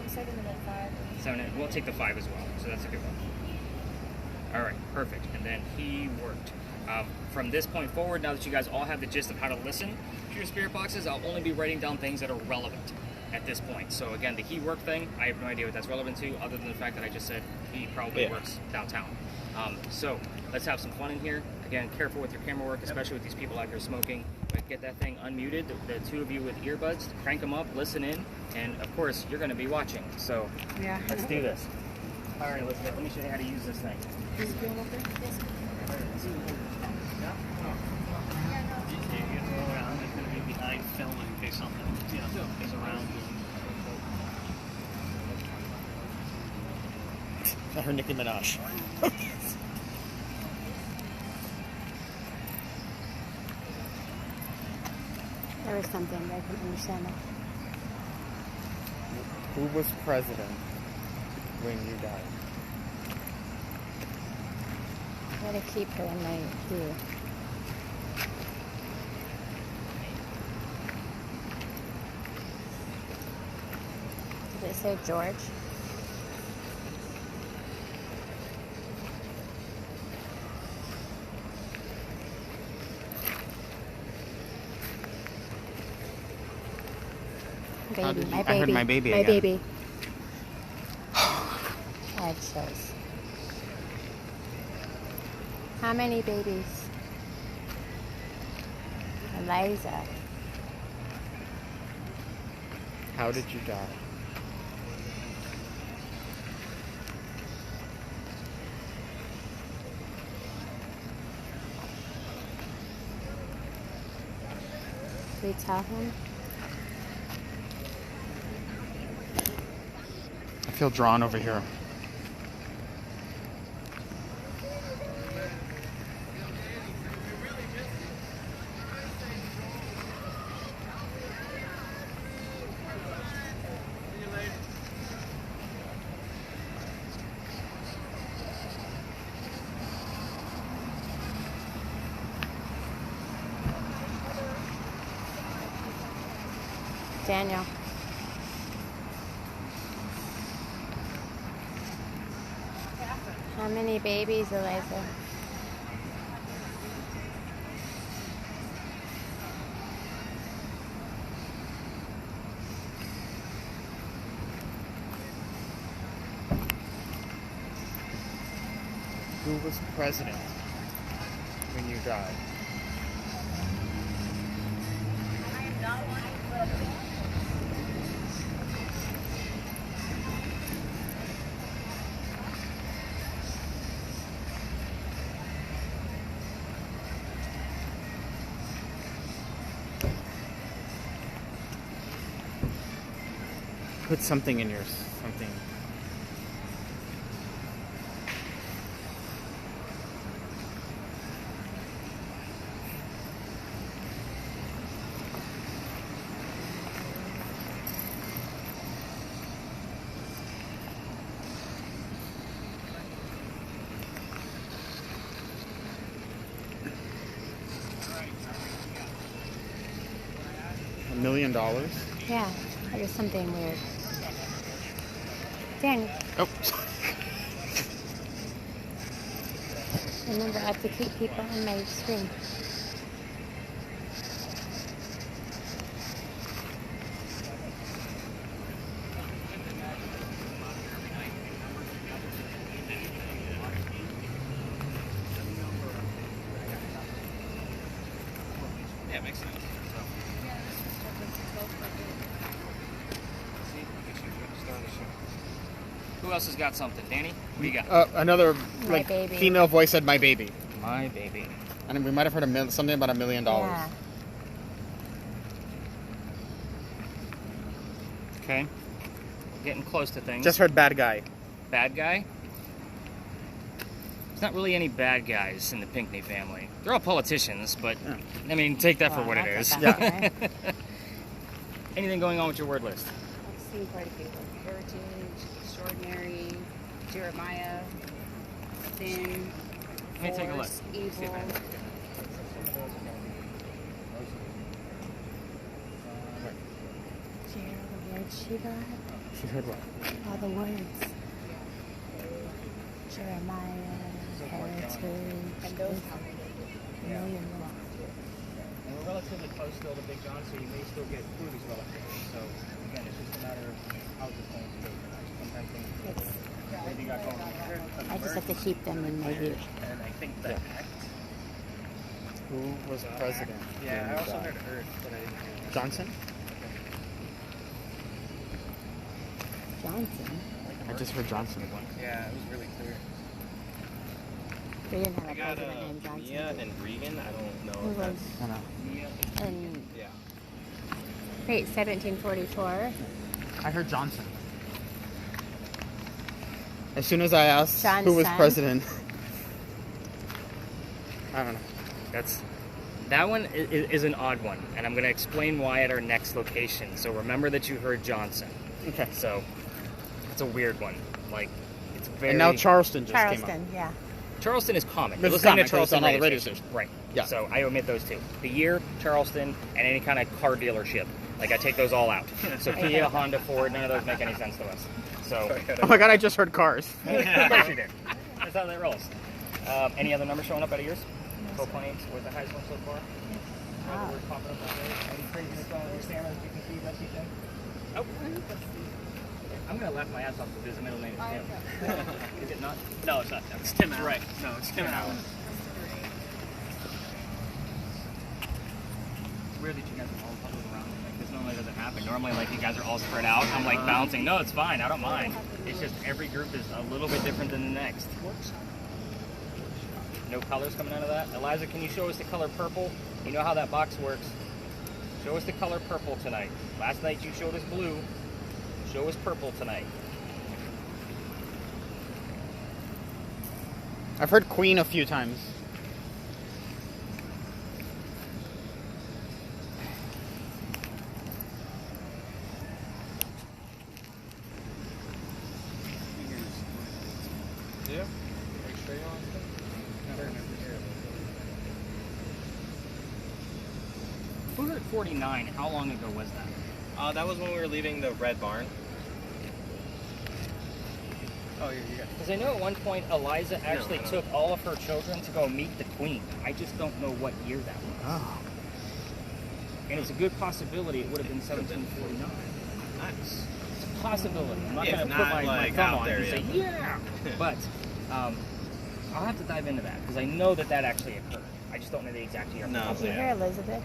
7 and then 5. 7, we'll take the 5 as well, so that's a good one. All right, perfect. And then he worked. From this point forward, now that you guys all have the gist of how to listen to your spirit boxes, I'll only be writing down things that are relevant at this point. So again, the he worked thing, I have no idea what that's relevant to, other than the fact that I just said he probably works downtown. So let's have some fun in here. Again, careful with your camera work, especially with these people out here smoking. But get that thing unmuted. The 2 of you with earbuds, crank them up, listen in, and of course, you're going to be watching. So let's do this. All right, Elizabeth, let me show you how to use this thing. Does it feel okay? Yes. It's going to be behind film in case something is around. I heard Nicki Minaj. There was something that I couldn't understand. Who was president when you died? I had to keep her in my view. Did it say George? How Baby, did you- my I baby. heard my baby My again. baby. I had chills. How many babies? Eliza. How did you die? Did we tell him? I feel drawn over here. Daniel. How many babies, Eliza? Who was president when you died? Put something in yours. Something. $1 million? Yeah, that was something weird. Daniel, Oh. remember I have to keep people on my screen. Yeah, it makes sense. Who else has got something? Danny? What do you got? Another My baby. female voice said "my baby," My baby. and we might have heard something about $1 million. Yeah. Okay. Getting close to things. Just heard bad guy. Bad guy? There's not really any bad guys in the Pinckney family. They're all politicians, but Yeah. I mean, take that for Well, what it that's is. a bad guy. Anything going on with your word list? I've seen quite a few. Like Heritage, Extraordinary, Jeremiah, Sin, Let me take a look. Force, See if Evil. Share the words she got. She heard what? All the words. Jeremiah, Heritage, And those million. And we're relatively close still to Big John, so you may still get food as well. So, again, it's just a matter of how this going to go. Sometimes things maybe got going on. I just have to keep them in my view. And I think that Who was president? Yeah, when I you also died? heard Earth, but I didn't hear Johnson. Johnson. I just heard Johnson. Yeah, it was really clear. We didn't have I a got president named Johnson. Mia and Regan. I don't know Who if was? that's I know. And yeah. wait, 1744. I heard Johnson. As soon as I asked who was Johnson. president, I don't know. That one is an odd one, and I'm going to explain why at our next location. So remember that you heard Johnson. Okay. So it's a weird one. Like, it's very. And now Charleston just came Charleston, up. yeah. Charleston is common. This You're is listening common, to 'cause it's Charleston on all the radio station. stations. Right. Yeah. So I omit those two. The year, Charleston, and any kind of car dealership. Like, I take those all out. So Kia, Honda, Ford, none of those make any sense to us. So. Oh my god, I just heard cars. Of course you did. That's how that rolls. Any other numbers showing up out of yours? Full points with the highest one so far? Wow. We're popping up on there. Any craziness going with your cameras you can see that you think? Oh. I'm going to laugh my ass off because his middle name is Tim. Is it not? No, it's not Tim. It's Tim Allen. Right. No, it's Tim Allen. It's weird that you guys are all huddled around. Like, this normally doesn't happen. Normally, like, you guys are all spread out. I'm, like, bouncing. No, it's fine. I don't mind. It's just every group is a little bit different than the next. No colors coming out of that? Eliza, can you show us the color purple? You know how that box works. Show us the color purple tonight. Last night you showed us blue. Show us purple tonight. I've heard Queen a few times. Yeah. Straight on. 249, how long ago was that? That was when we were leaving the Red Barn. Oh, you got. Because I know at one point Eliza actually I know. took all of her children to go meet the Queen. I just don't know what year that was. Oh. And it's a good possibility it would have been 1749. Nice. It's a possibility. I'm not If going to not, put my like, thumb out on it there and say, yet. yeah! But I'll have to dive into that because I know that that actually occurred. I just don't know the exact year. No. Did you hear Elizabeth?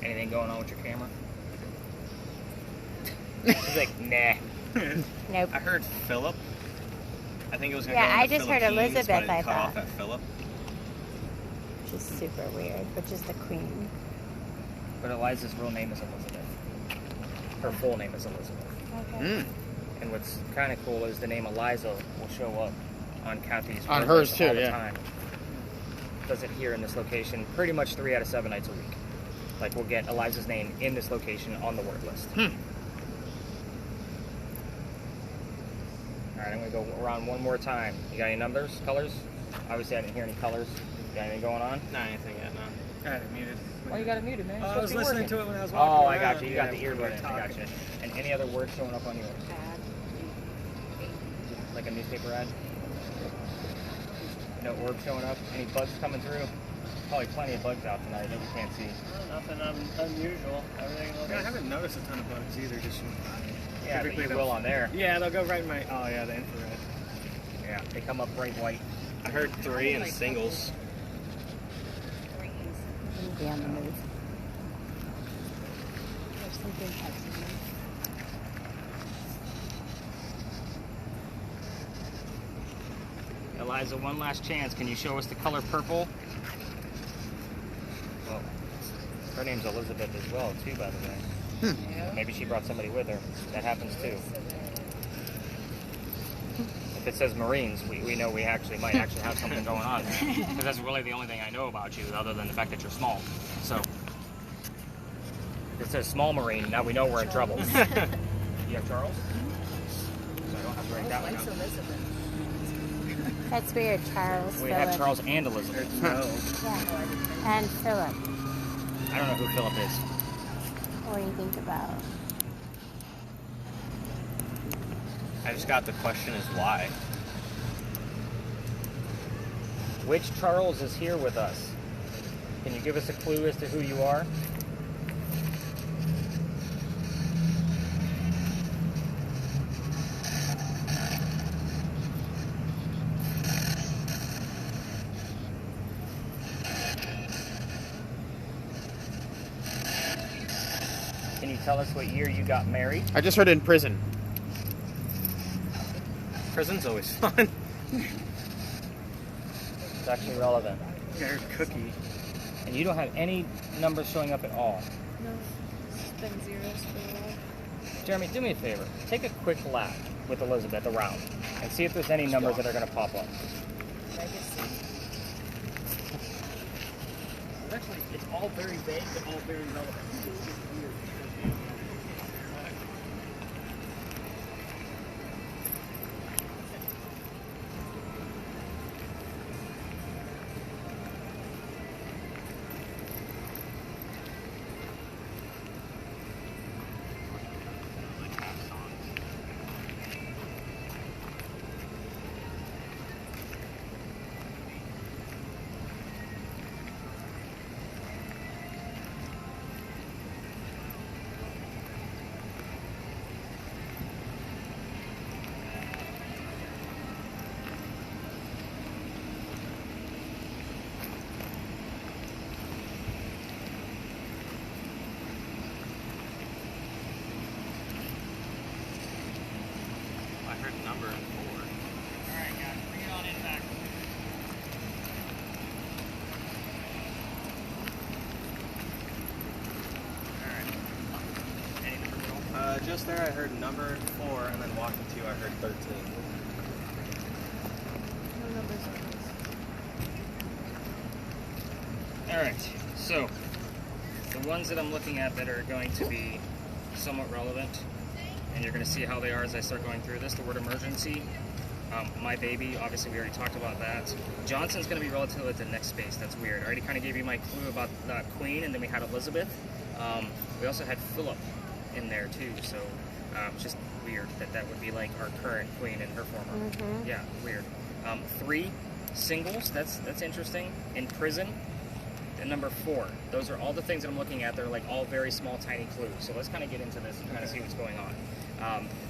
Anything going on with your camera? She's like, nah. Nope. I heard Philip. I think it was gonna Yeah, go on I the just heard Philippines, Elizabeth, but it I cut off thought. at Philip. She's super weird, but just the queen. But Eliza's real name is Elizabeth. Her full name is Elizabeth. Okay. And what's kind of cool is the name Eliza will show up on Kathy's On birth hers list too, all the yeah. time. Does it here in this location pretty much 3 out of 7 nights a week. Like we'll get Eliza's name in this location on the word list. All right, I'm gonna go around one more time. You got any numbers, colors? Obviously, I didn't hear any colors. You got anything going on? Not anything yet, no. I had it muted. Oh, you got it muted, man. It's I supposed was to be listening working. to it when I was walking Oh, around. I got you. You got the Yeah, earbud in. I got talking. you. And any other words showing up on yours? Bad. Like a newspaper ad? No orbs showing up? Any bugs coming through? Probably plenty of bugs out tonight that we can't see. Nothing unusual. Everything looks. I haven't noticed a ton of bugs either. Just Yeah, but typically you they'll- will on there. Yeah, they'll go right in my. Oh yeah, the infrared. Yeah, they come up bright white. I heard 3 in singles. Shouldn't be on the move. There's something texting me. Eliza, one last chance. Can you show us the color purple? Well, her name's Elizabeth as well, too, by the way. Maybe she brought somebody with her. That happens, too. If it says Marines, we know we might actually have something going on there. Because that's really the only thing I know about you, other than the fact that you're small. So, if it says small Marine, now we know we're in trouble. You have Charles? So I don't have to write that one down. That's weird, Charles. We Philip. have Charles and Elizabeth. Yeah. And Philip. I don't know who Philip is. What do you think about? I just got the question is why. Which Charles is here with us? Can you give us a clue as to who you are? Can you tell us what year you got married? I just heard in prison. Prison's always fun. It's actually relevant. There's Cookie. And you don't have any numbers showing up at all. No, it's been zeros for a while. Jeremy, do me a favor. Take a quick lap with Elizabeth around and see if there's any numbers that are going to pop up. Actually, it's all very vague but all very relevant. I heard number 4. Alright, guys, bring it on in back. Alright. Any numbers at all? Just there I heard number 4, and then walking to I heard 13. No numbers on this. Alright, so the ones that I'm looking at that are going to be somewhat relevant, and you're going to see how they are as I start going through this. The word emergency, My Baby, obviously we already talked about that. Johnson's going to be relative at the next space. That's weird. I already kind of gave you my clue about the Queen, and then we had Elizabeth. We also had Philip in there too, so it's just weird that that would be like our current Queen and her former. Yeah, weird. 3 singles, that's interesting. In prison. And number 4. Those are all the things that I'm looking at. They're like all very small, tiny clues. So let's kind of get into this and kind of see what's going on.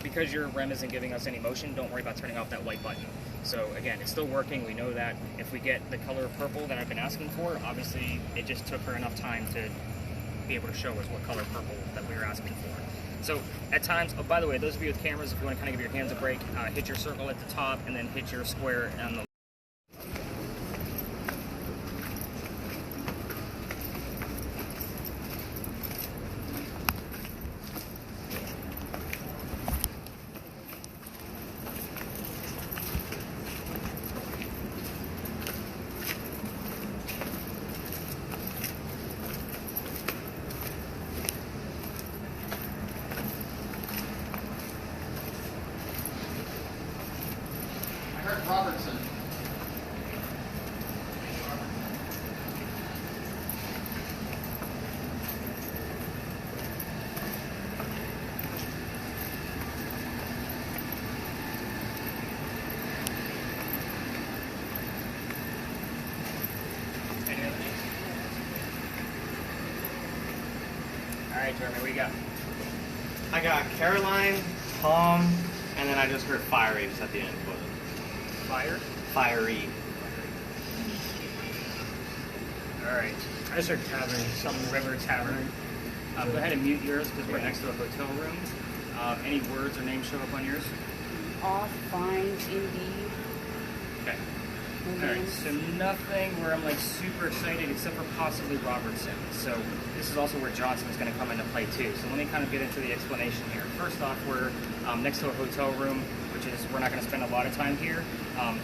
Because your REM isn't giving us any motion, don't worry about turning off that white button. So again, it's still working. We know that. If we get the color of purple that I've been asking for, obviously it just took her enough time to be able to show us what color purple that we were asking for. So at times, oh, by the way, those of you with cameras, if you want to kind of give your hands a break, hit your circle at the top and then hit your square on the Robertson. Any other names? All right, Jeremy, what do you got? I got Caroline, Tom, and then I just heard Fiery just at the end. Fire? Fiery. All right. I just heard tavern, some river tavern. Go ahead and mute yours because we're next to a hotel room. Any words or names show up on yours? Off, fine, indeed. Okay. All right. So nothing where I'm like super excited except for possibly Robertson. So this is also where Johnson is going to come into play too. So let me kind of get into the explanation here. First off, we're next to a hotel room, which is we're not going to spend a lot of time here.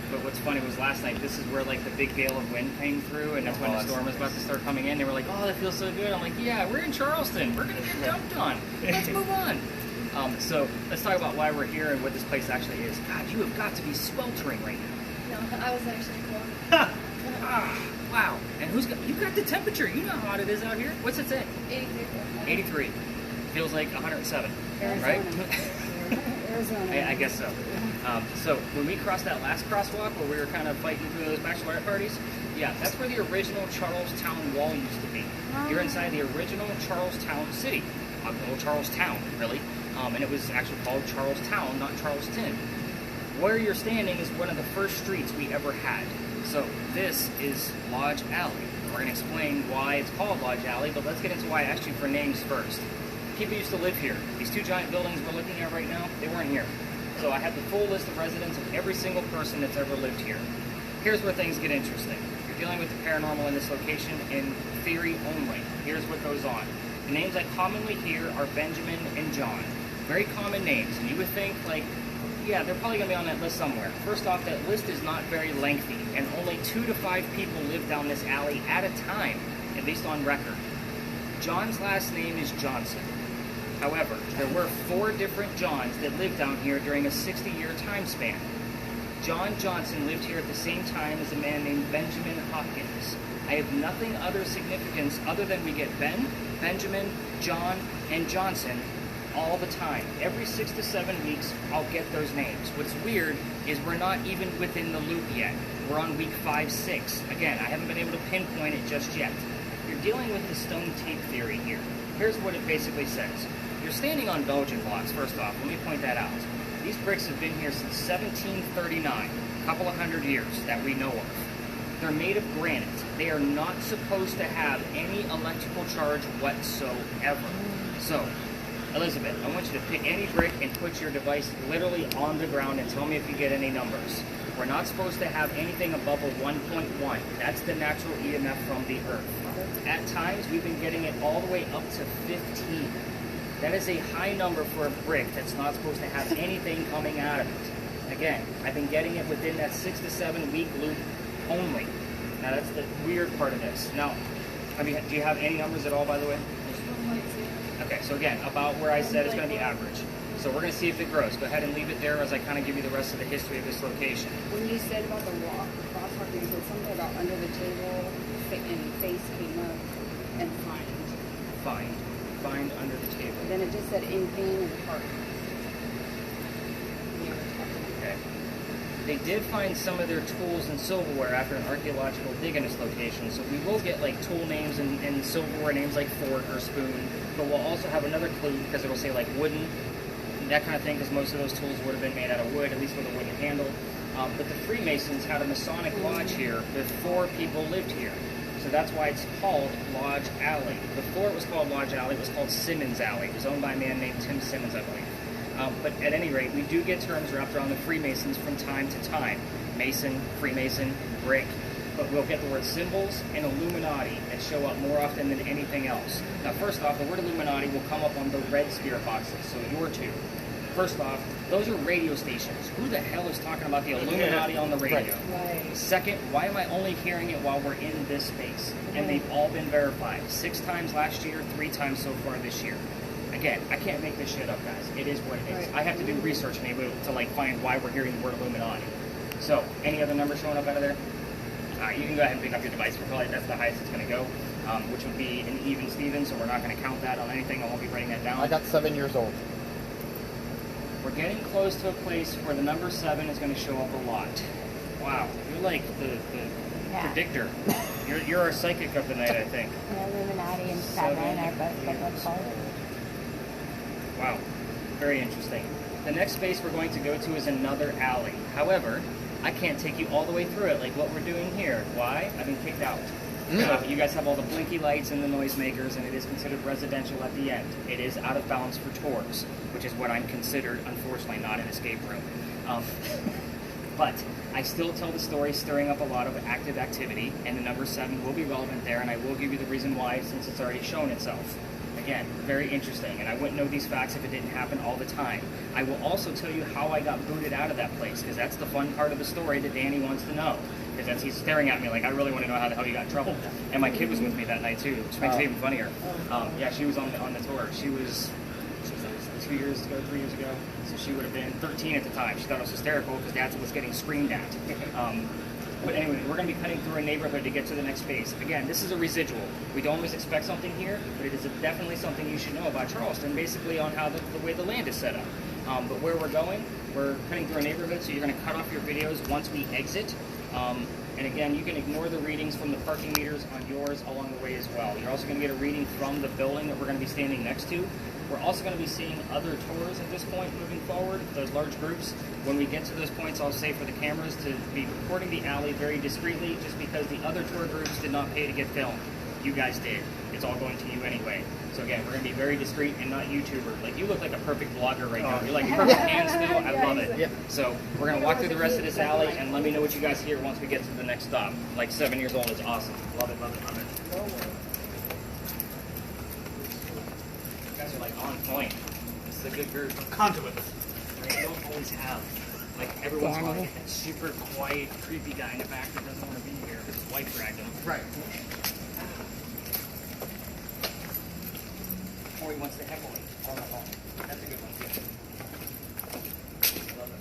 But what's funny was last night, this is where like the big gale of wind came through, and that's when the storm was about to start coming in. They were like, "Oh, that feels so good." I'm like, "Yeah, we're in Charleston. We're going to get dumped on. Let's move on." So let's talk about why we're here and what this place actually is. God, you have got to be sweltering right now. No, I was actually cool. Wow. And you got the temperature. You know how hot it is out here. What's it say? 83. 83. Feels like 107, right? Arizona. I guess so. So when we crossed that last crosswalk where we were kind of fighting through those bachelorette parties, yeah, that's where the original Charlestown Wall used to be. You're inside the original Charlestown city, well, Charlestown, really, and it was actually called Charlestown, not Charleston. Where you're standing is one of the first streets we ever had. So this is Lodge Alley. We're going to explain why it's called Lodge Alley, but let's get into why I asked you for names first. People used to live here. These 2 giant buildings we're looking at right now, they weren't here. So I have the full list of residents of every single person that's ever lived here. Here's where things get interesting. You're dealing with the paranormal in this location in theory only. Here's what goes on. The names I commonly hear are Benjamin and John. Very common names, and you would think, like, yeah, they're probably going to be on that list somewhere. First off, that list is not very lengthy, and only 2 to 5 people live down this alley at a time, at least on record. John's last name is Johnson. However, there were 4 different Johns that lived down here during a 60-year time span. John Johnson lived here at the same time as a man named Benjamin Hopkins. I have nothing other significance other than we get Ben, Benjamin, John, and Johnson all the time. Every 6 to 7 weeks, I'll get those names. What's weird is we're not even within the loop yet. We're on week 5, 6. Again, I haven't been able to pinpoint it just yet. You're dealing with the stone tape theory here. Here's what it basically says. You're standing on Belgian blocks, first off. Let me point that out. These bricks have been here since 1739, a couple of hundred years that we know of. They're made of granite. They are not supposed to have any electrical charge whatsoever. So, Elizabeth, I want you to pick any brick and put your device literally on the ground and tell me if you get any numbers. We're not supposed to have anything above a 1.1. That's the natural EMF from the Earth. At times, we've been getting it all the way up to 15. That is a high number for a brick that's not supposed to have anything coming out of it. Again, I've been getting it within that 6 to 7 week loop only. Now, that's the weird part of this. Now, I mean, do you have any numbers at all, by the way? Okay, so again, about where I said it's going to be average. So we're going to see if it grows. Go ahead and leave it there as I kind of give you the rest of the history of this location. When you said about the walk, the crosswalk, you said something about under the table, and face came up, and Find under the table. then it just said in pain and heart. Okay. They did find some of their tools and silverware after an archaeological dig in this location, so we will get like tool names and silverware names like fork or spoon, but we'll also have another clue because it'll say like wooden, that kind of thing, because most of those tools would have been made out of wood, at least with a wooden handle. But the Freemasons had a Masonic lodge here before people lived here. So that's why it's called Lodge Alley. Before it was called Lodge Alley, it was called Simmons Alley. It was owned by a man named Tim Simmons, I believe. But at any rate, we do get terms wrapped around the Freemasons from time to time. Mason, Freemason, brick. But we'll get the word symbols and Illuminati that show up more often than anything else. Now, first off, the word Illuminati will come up on the red spirit boxes, so your two. First off, those are radio stations. Who the hell is talking about the Illuminati on the radio? Right. Second, why am I only hearing it while we're in this space? And they've all been verified. 6 times last year, 3 times so far this year. Again, I can't make this shit up, guys. It is what it is. Right. I have to do research and able to like find why we're hearing the word Illuminati. So, any other numbers showing up out of there? You can go ahead and pick up your device. That's the highest it's going to go, which would be an even Steven, so we're not going to count that on anything. I won't be writing that down. I got 7 years old. We're getting close to a place where the number 7 is going to show up a lot. Wow, you're like the predictor. You're our psychic of the night, I think. Yeah, Illuminati and 7 are both biblical. Wow, very interesting. The next space we're going to go to is another alley. However, I can't take you all the way through it like what we're doing here. Why? I've been kicked out. You guys have all the blinky lights and the noisemakers, and it is considered residential at the end. It is out of bounds for tours, which is what I'm considered, unfortunately, not an escape room. But I still tell the story, stirring up a lot of active activity, and the number 7 will be relevant there, and I will give you the reason why since it's already shown itself. Again, very interesting, and I wouldn't know these facts if it didn't happen all the time. I will also tell you how I got booted out of that place, because that's the fun part of the story that Danny wants to know. Because he's staring at me like, I really want to know how the hell you got in trouble. And my kid was with me that night too, which makes it even funnier. Yeah, she was on the tour. She was 3 years ago. So she would have been 13 at the time. She thought it was hysterical because Dad was getting screamed at. But anyway, we're going to be cutting through a neighborhood to get to the next space. Again, this is a residual. We don't always expect something here, but it is definitely something you should know about Charleston, basically on how the way the land is set up. But where we're going, we're cutting through a neighborhood, so you're going to cut off your videos once we exit. And again, you can ignore the readings from the parking meters on yours along the way as well. You're also going to get a reading from the building that we're going to be standing next to. We're also going to be seeing other tours at this point moving forward, those large groups. When we get to those points, I'll say for the cameras to be recording the alley very discreetly, just because the other tour groups did not pay to get filmed. You guys did. It's all going to you anyway. So again, we're going to be very discreet and not YouTuber. Like, you look like a perfect vlogger right now. You're like perfect hand still. I love it. Yeah. So we're going to walk through the rest of this alley and let me know what you guys hear once we get to the next stop. Like 7 years old is awesome. Love it, love it, love it. You guys are like on point. This is a good group. Conduit. I don't always have. Like, every once in a while, I get that super quiet, creepy guy in the back that doesn't want to be here because his wife dragged him. Right. Or he wants to heckle me on the phone. That's a good one, too. Love it.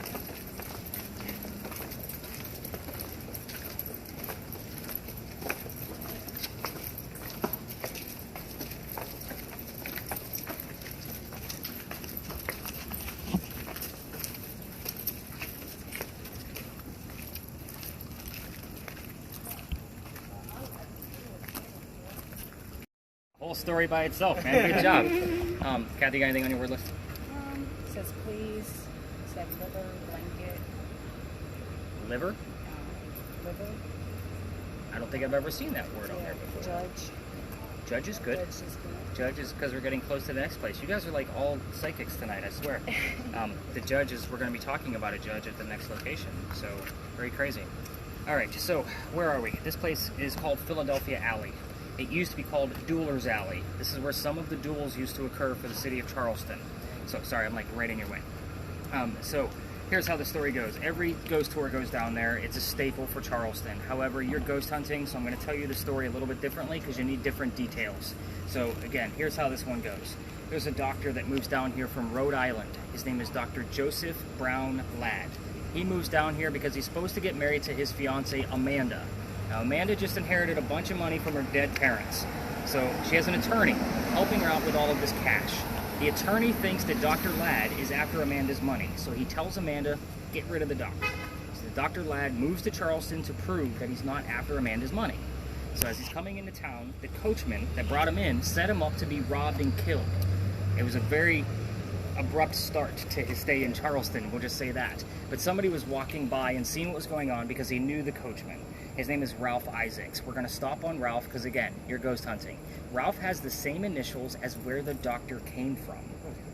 Whole story by itself, man. Good job. Kathy, got anything on your word list? It says please, it said liver, blanket, Liver? liver, I don't think I've ever seen that word on there before. judge. Judge is good. Judge is good. Judge is because we're getting close to the next place. You guys are like all psychics tonight, I swear. The judge is, we're going to be talking about a judge at the next location. So, very crazy. All right, so where are we? This place is called Philadelphia Alley. It used to be called Duelers Alley. This is where some of the duels used to occur for the city of Charleston. So, sorry, I'm like right in your way. So, here's how the story goes. Every ghost tour goes down there. It's a staple for Charleston. However, you're ghost hunting, so I'm going to tell you the story a little bit differently because you need different details. So again, here's how this one goes. There's a doctor that moves down here from Rhode Island. His name is Dr. Joseph Brown Ladd. He moves down here because he's supposed to get married to his fiancee, Amanda. Now, Amanda just inherited a bunch of money from her dead parents. So she has an attorney helping her out with all of this cash. The attorney thinks that Dr. Ladd is after Amanda's money. So he tells Amanda, get rid of the doctor. So Dr. Ladd moves to Charleston to prove that he's not after Amanda's money. So as he's coming into town, the coachman that brought him in set him up to be robbed and killed. It was a very abrupt start to his stay in Charleston, we'll just say that. But somebody was walking by and seeing what was going on because he knew the coachman. His name is Ralph Isaacs. We're going to stop on Ralph because, again, you're ghost hunting. Ralph has the same initials as where the doctor came from.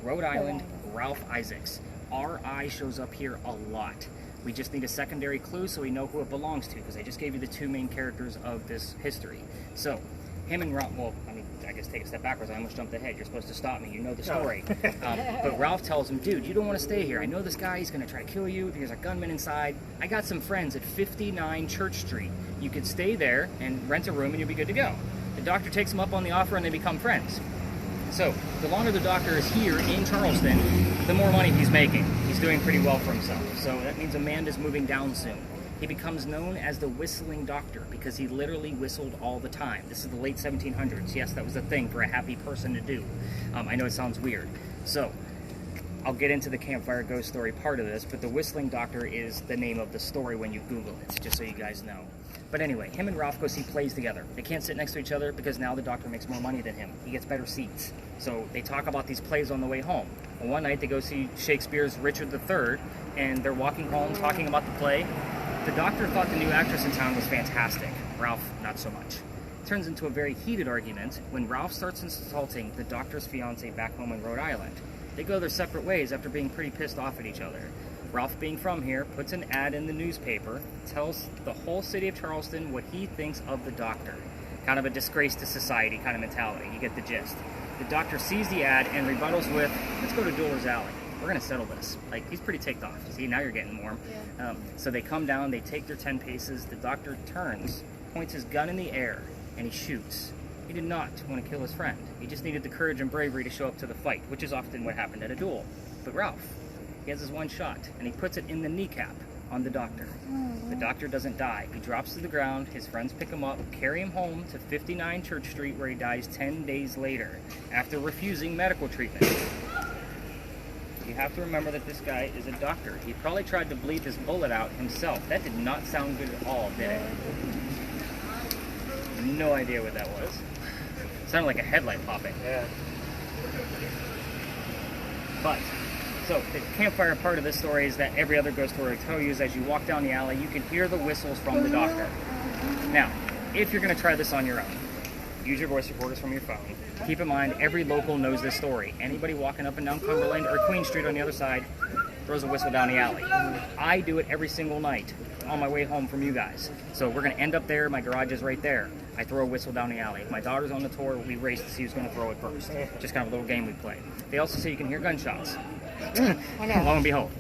Rhode Island, Ralph Isaacs. R.I. shows up here a lot. We just need a secondary clue so we know who it belongs to, because I just gave you the two main characters of this history. So, him and Ralph, well, I mean, I guess take a step backwards. I almost jumped ahead. You're supposed to stop me. You know the story. But Ralph tells him, dude, you don't want to stay here. I know this guy. He's going to try to kill you. There's a gunman inside. I got some friends at 59 Church Street. You could stay there and rent a room and you'll be good to go. The doctor takes him up on the offer and they become friends. So, the longer the doctor is here in Charleston, the more money he's making. He's doing pretty well for himself. So that means Amanda's moving down soon. He becomes known as the whistling doctor because he literally whistled all the time. This is the late 1700s. Yes, that was a thing for a happy person to do. I know it sounds weird. So, I'll get into the campfire ghost story part of this, but the whistling doctor is the name of the story when you Google it, just so you guys know. But anyway, him and Ralph go see plays together. They can't sit next to each other because now the doctor makes more money than him. He gets better seats. So they talk about these plays on the way home. And one night they go see Shakespeare's Richard III, and they're walking home talking about the play. The doctor thought the new actress in town was fantastic. Ralph, not so much. It turns into a very heated argument when Ralph starts insulting the doctor's fiancée back home in Rhode Island. They go their separate ways after being pretty pissed off at each other. Ralph, being from here, puts an ad in the newspaper, tells the whole city of Charleston what he thinks of the doctor. Kind of a disgrace to society kind of mentality. You get the gist. The doctor sees the ad and rebuttals with, let's go to Doyle's Alley. We're going to settle this. Like, he's pretty ticked off. See, now you're getting warm. Yeah. So they come down, they take their 10 paces. The doctor turns, points his gun in the air, and he shoots. He did not want to kill his friend. He just needed the courage and bravery to show up to the fight, which is often what happened at a duel. But Ralph, he has his one shot, and he puts it in the kneecap on the doctor. The doctor doesn't die. He drops to the ground. His friends pick him up, carry him home to 59 Church Street, where he dies 10 days later after refusing medical treatment. You have to remember that this guy is a doctor. He probably tried to bleed this bullet out himself. That did not sound good at all, did it? No idea what that was. It sounded like a headlight popping. Yeah. But, so the campfire part of this story is that every other ghost story I tell you is as you walk down the alley, you can hear the whistles from the doctor. Now, if you're going to try this on your own, use your voice recorders from your phone. Keep in mind, every local knows this story. Anybody walking up and down Cumberland or Queen Street on the other side throws a whistle down the alley. I do it every single night on my way home from you guys. So we're going to end up there. My garage is right there. I throw a whistle down the alley. If my daughter's on the tour, we race to see who's going to throw it first. Just kind of a little game we play. They also say you can hear gunshots. I know. Lo and behold.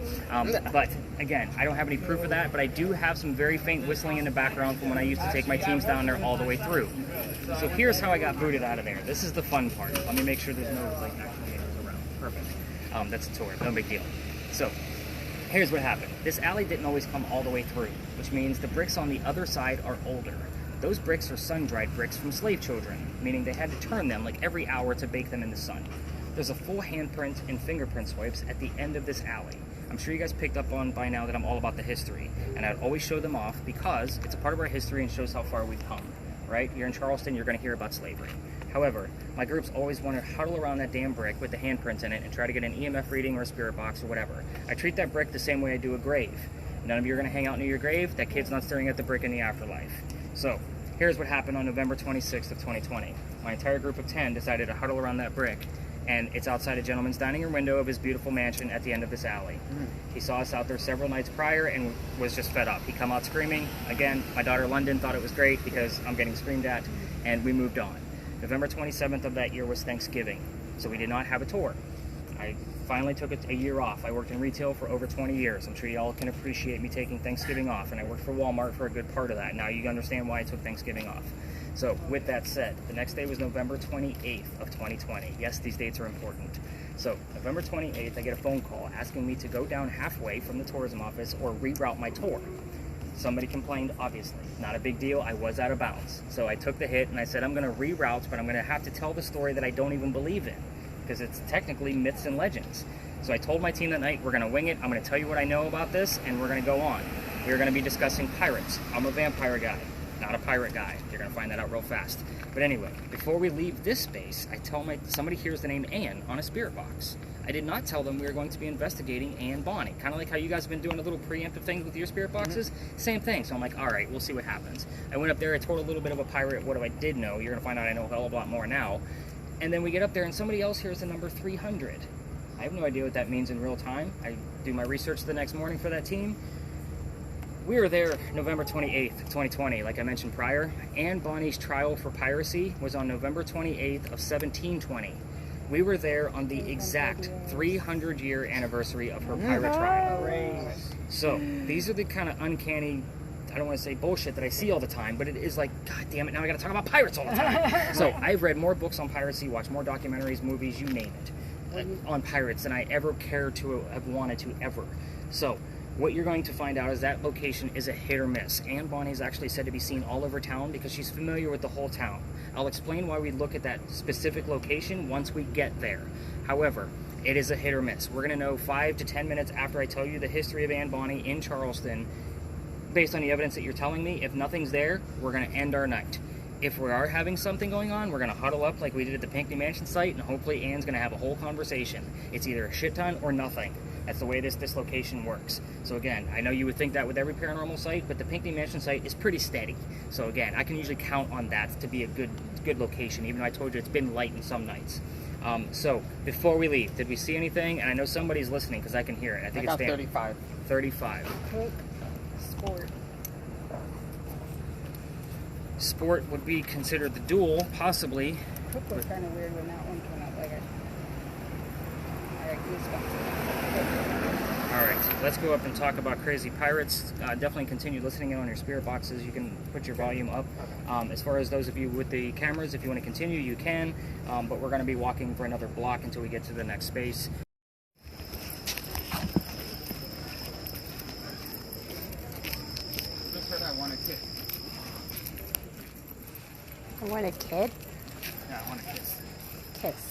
But again, I don't have any proof of that, but I do have some very faint whistling in the background from when I used to take my teams down there all the way through. So here's how I got booted out of there. This is the fun part. Let me make sure there's no actual around. Perfect. That's a tour. No big deal. So here's what happened. This alley didn't always come all the way through, which means the bricks on the other side are older. Those bricks are sun-dried bricks from slave children, meaning they had to turn them like every hour to bake them in the sun. There's a full handprint and fingerprint swipes at the end of this alley. I'm sure you guys picked up on by now that I'm all about the history, and I'd always show them off because it's a part of our history and shows how far we've come, right? You're in Charleston, you're going to hear about slavery. However, my groups always want to huddle around that damn brick with the handprints in it and try to get an EMF reading or a spirit box or whatever. I treat that brick the same way I do a grave. None of you are going to hang out near your grave. That kid's not staring at the brick in the afterlife. So, here's what happened on November 26th of 2020. My entire group of 10 decided to huddle around that brick, and it's outside a gentleman's dining room window of his beautiful mansion at the end of this alley. He saw us out there several nights prior and was just fed up. He come out screaming. Again, my daughter London thought it was great because I'm getting screamed at, and we moved on. November 27th of that year was Thanksgiving, so we did not have a tour. I finally took a year off. I worked in retail for over 20 years. I'm sure y'all can appreciate me taking Thanksgiving off, and I worked for Walmart for a good part of that. Now you understand why I took Thanksgiving off. So with that said, the next day was November 28th of 2020. Yes, these dates are important. So November 28th, I get a phone call asking me to go down halfway from the tourism office or reroute my tour. Somebody complained, obviously. Not a big deal. I was out of bounds. So I took the hit and I said, I'm going to reroute, but I'm going to have to tell the story that I don't even believe in, because it's technically myths and legends. So I told my team that night, we're going to wing it. I'm going to tell you what I know about this, and we're going to go on. We're going to be discussing pirates. I'm a vampire guy, not a pirate guy. You're going to find that out real fast. But anyway, before we leave this space, I tell somebody hears the name Anne on a spirit box. I did not tell them we were going to be investigating Anne Bonny. Kind of like how you guys have been doing a little preemptive things with your spirit boxes. Same thing. So I'm like, all right, we'll see what happens. I went up there, I told a little bit of a pirate what I did know. You're going to find out I know a hell of a lot more now. And then we get up there and somebody else hears the number 300. I have no idea what that means in real time. I do my research the next morning for that team. We were there November 28th, 2020, like I mentioned prior. Anne Bonny's trial for piracy was on November 28th of 1720. We were there on the exact 300-year anniversary of her pirate trial. So these are the kind of uncanny, I don't want to say bullshit that I see all the time, but it is like, God damn it, now I got to talk about pirates all the time. So I've read more books on piracy, watched more documentaries, movies, you name it, on pirates than I ever cared to have wanted to ever. So what you're going to find out is that location is a hit or miss. Anne Bonny is actually said to be seen all over town because she's familiar with the whole town. I'll explain why we look at that specific location once we get there. However, it is a hit or miss. We're going to know 5 to 10 minutes after I tell you the history of Anne Bonny in Charleston, based on the evidence that you're telling me. If nothing's there, we're going to end our night. If we are having something going on, we're going to huddle up like we did at the Pinckney Mansion site, and hopefully Anne's going to have a whole conversation. It's either a shit ton or nothing. That's the way this location works. So again, I know you would think that with every paranormal site, but the Pinckney Mansion site is pretty steady. So again, I can usually count on that to be a good location, even though I told you it's been light in some nights. So before we leave, did we see anything? And I know somebody's listening because I can hear it. I think I it's got 35. 35. Cook, sport. Sport would be considered the duel, possibly. Cook was kind of weird when that one came out. Like I got goosebumps. All right, let's go up and talk about crazy pirates. Definitely continue listening in on your spirit boxes. You can put your volume up. As far as those of you with the cameras, if you want to continue, you can. But we're going to be walking for another block until we get to the next space. Just heard I want a kid. I want a kid. Yeah, I want to kiss. Kiss.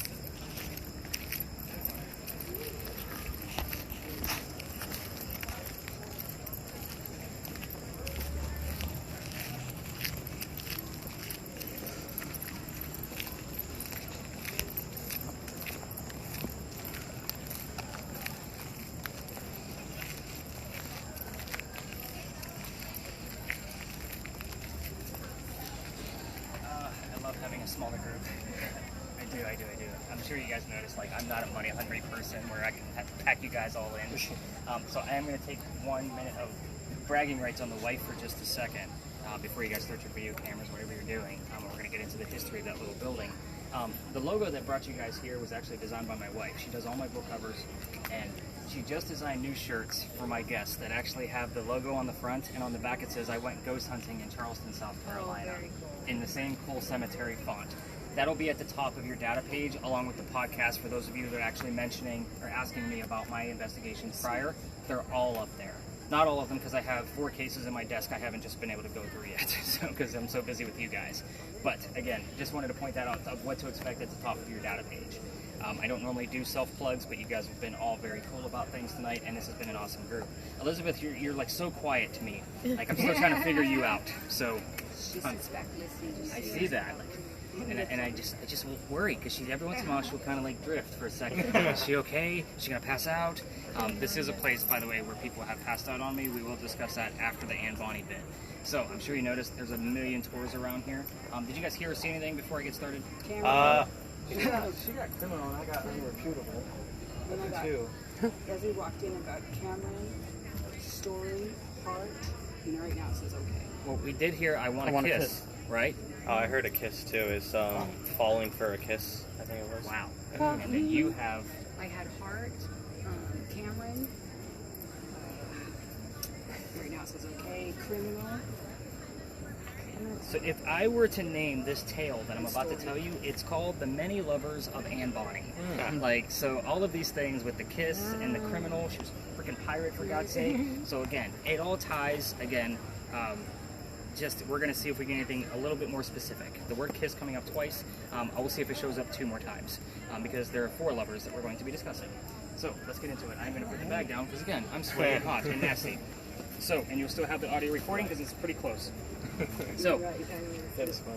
I love having a smaller group. I do. I'm sure you guys noticed, like, I'm not a money-hungry person where I can pack you guys all in. So I am going to take 1 minute of bragging rights on the wife for just a second before you guys start your video cameras, whatever you're doing. We're going to get into the history of that little building. The logo that brought you guys here was actually designed by my wife. She does all my book covers, and she just designed new shirts for my guests that actually have the logo on the front, and on the back it says, "I went ghost hunting in Charleston, South Carolina," very cool. in the same cool cemetery font. That'll be at the top of your data page, along with the podcast for those of you that are actually mentioning or asking me about my investigations prior. They're all up there. Not all of them, because I have 4 cases in my desk I haven't just been able to go through yet, because I'm so busy with you guys. But again, just wanted to point that out of what to expect at the top of your data page. I don't normally do self-plugs, but you guys have been all very cool about things tonight, and this has been an awesome group. Elizabeth, you're like so quiet to me. Like, I'm still trying to figure you out. So She sits back listening. I see that. And I just worry, because every once in a while she'll kind of like drift for a second. Is she okay? Is she gonna pass out? This is a place, by the way, where people have passed out on me. We will discuss that after the Anne Bonny bit. So I'm sure you noticed there's a million tours around here. Did you guys hear or see anything before I get started? She got criminal and I got irreputable. Then I got, Two. as we walked in, I got Cameron, Story, Heart, and right now it says okay. Well, we did hear I Want a Kiss, right? I heard a kiss too. Is falling for a kiss. I think it was. Wow. And then you have I had Hart, Cameron. Right now it says okay. Criminal. So if I were to name this tale that I'm about to tell you, it's called The Many Lovers of Anne Bonny. Like, so all of these things with the kiss and the criminal, she was a freaking pirate for God's sake. So again, it all ties, again, just, we're going to see if we get anything a little bit more specific. The word kiss coming up twice. I will see if it shows up 2 more times, because there are 4 lovers that we're going to be discussing. So let's get into it. I'm going to put the bag down because, again, I'm sweaty, hot, and nasty. So, and you'll still have the audio recording because it's pretty close. So,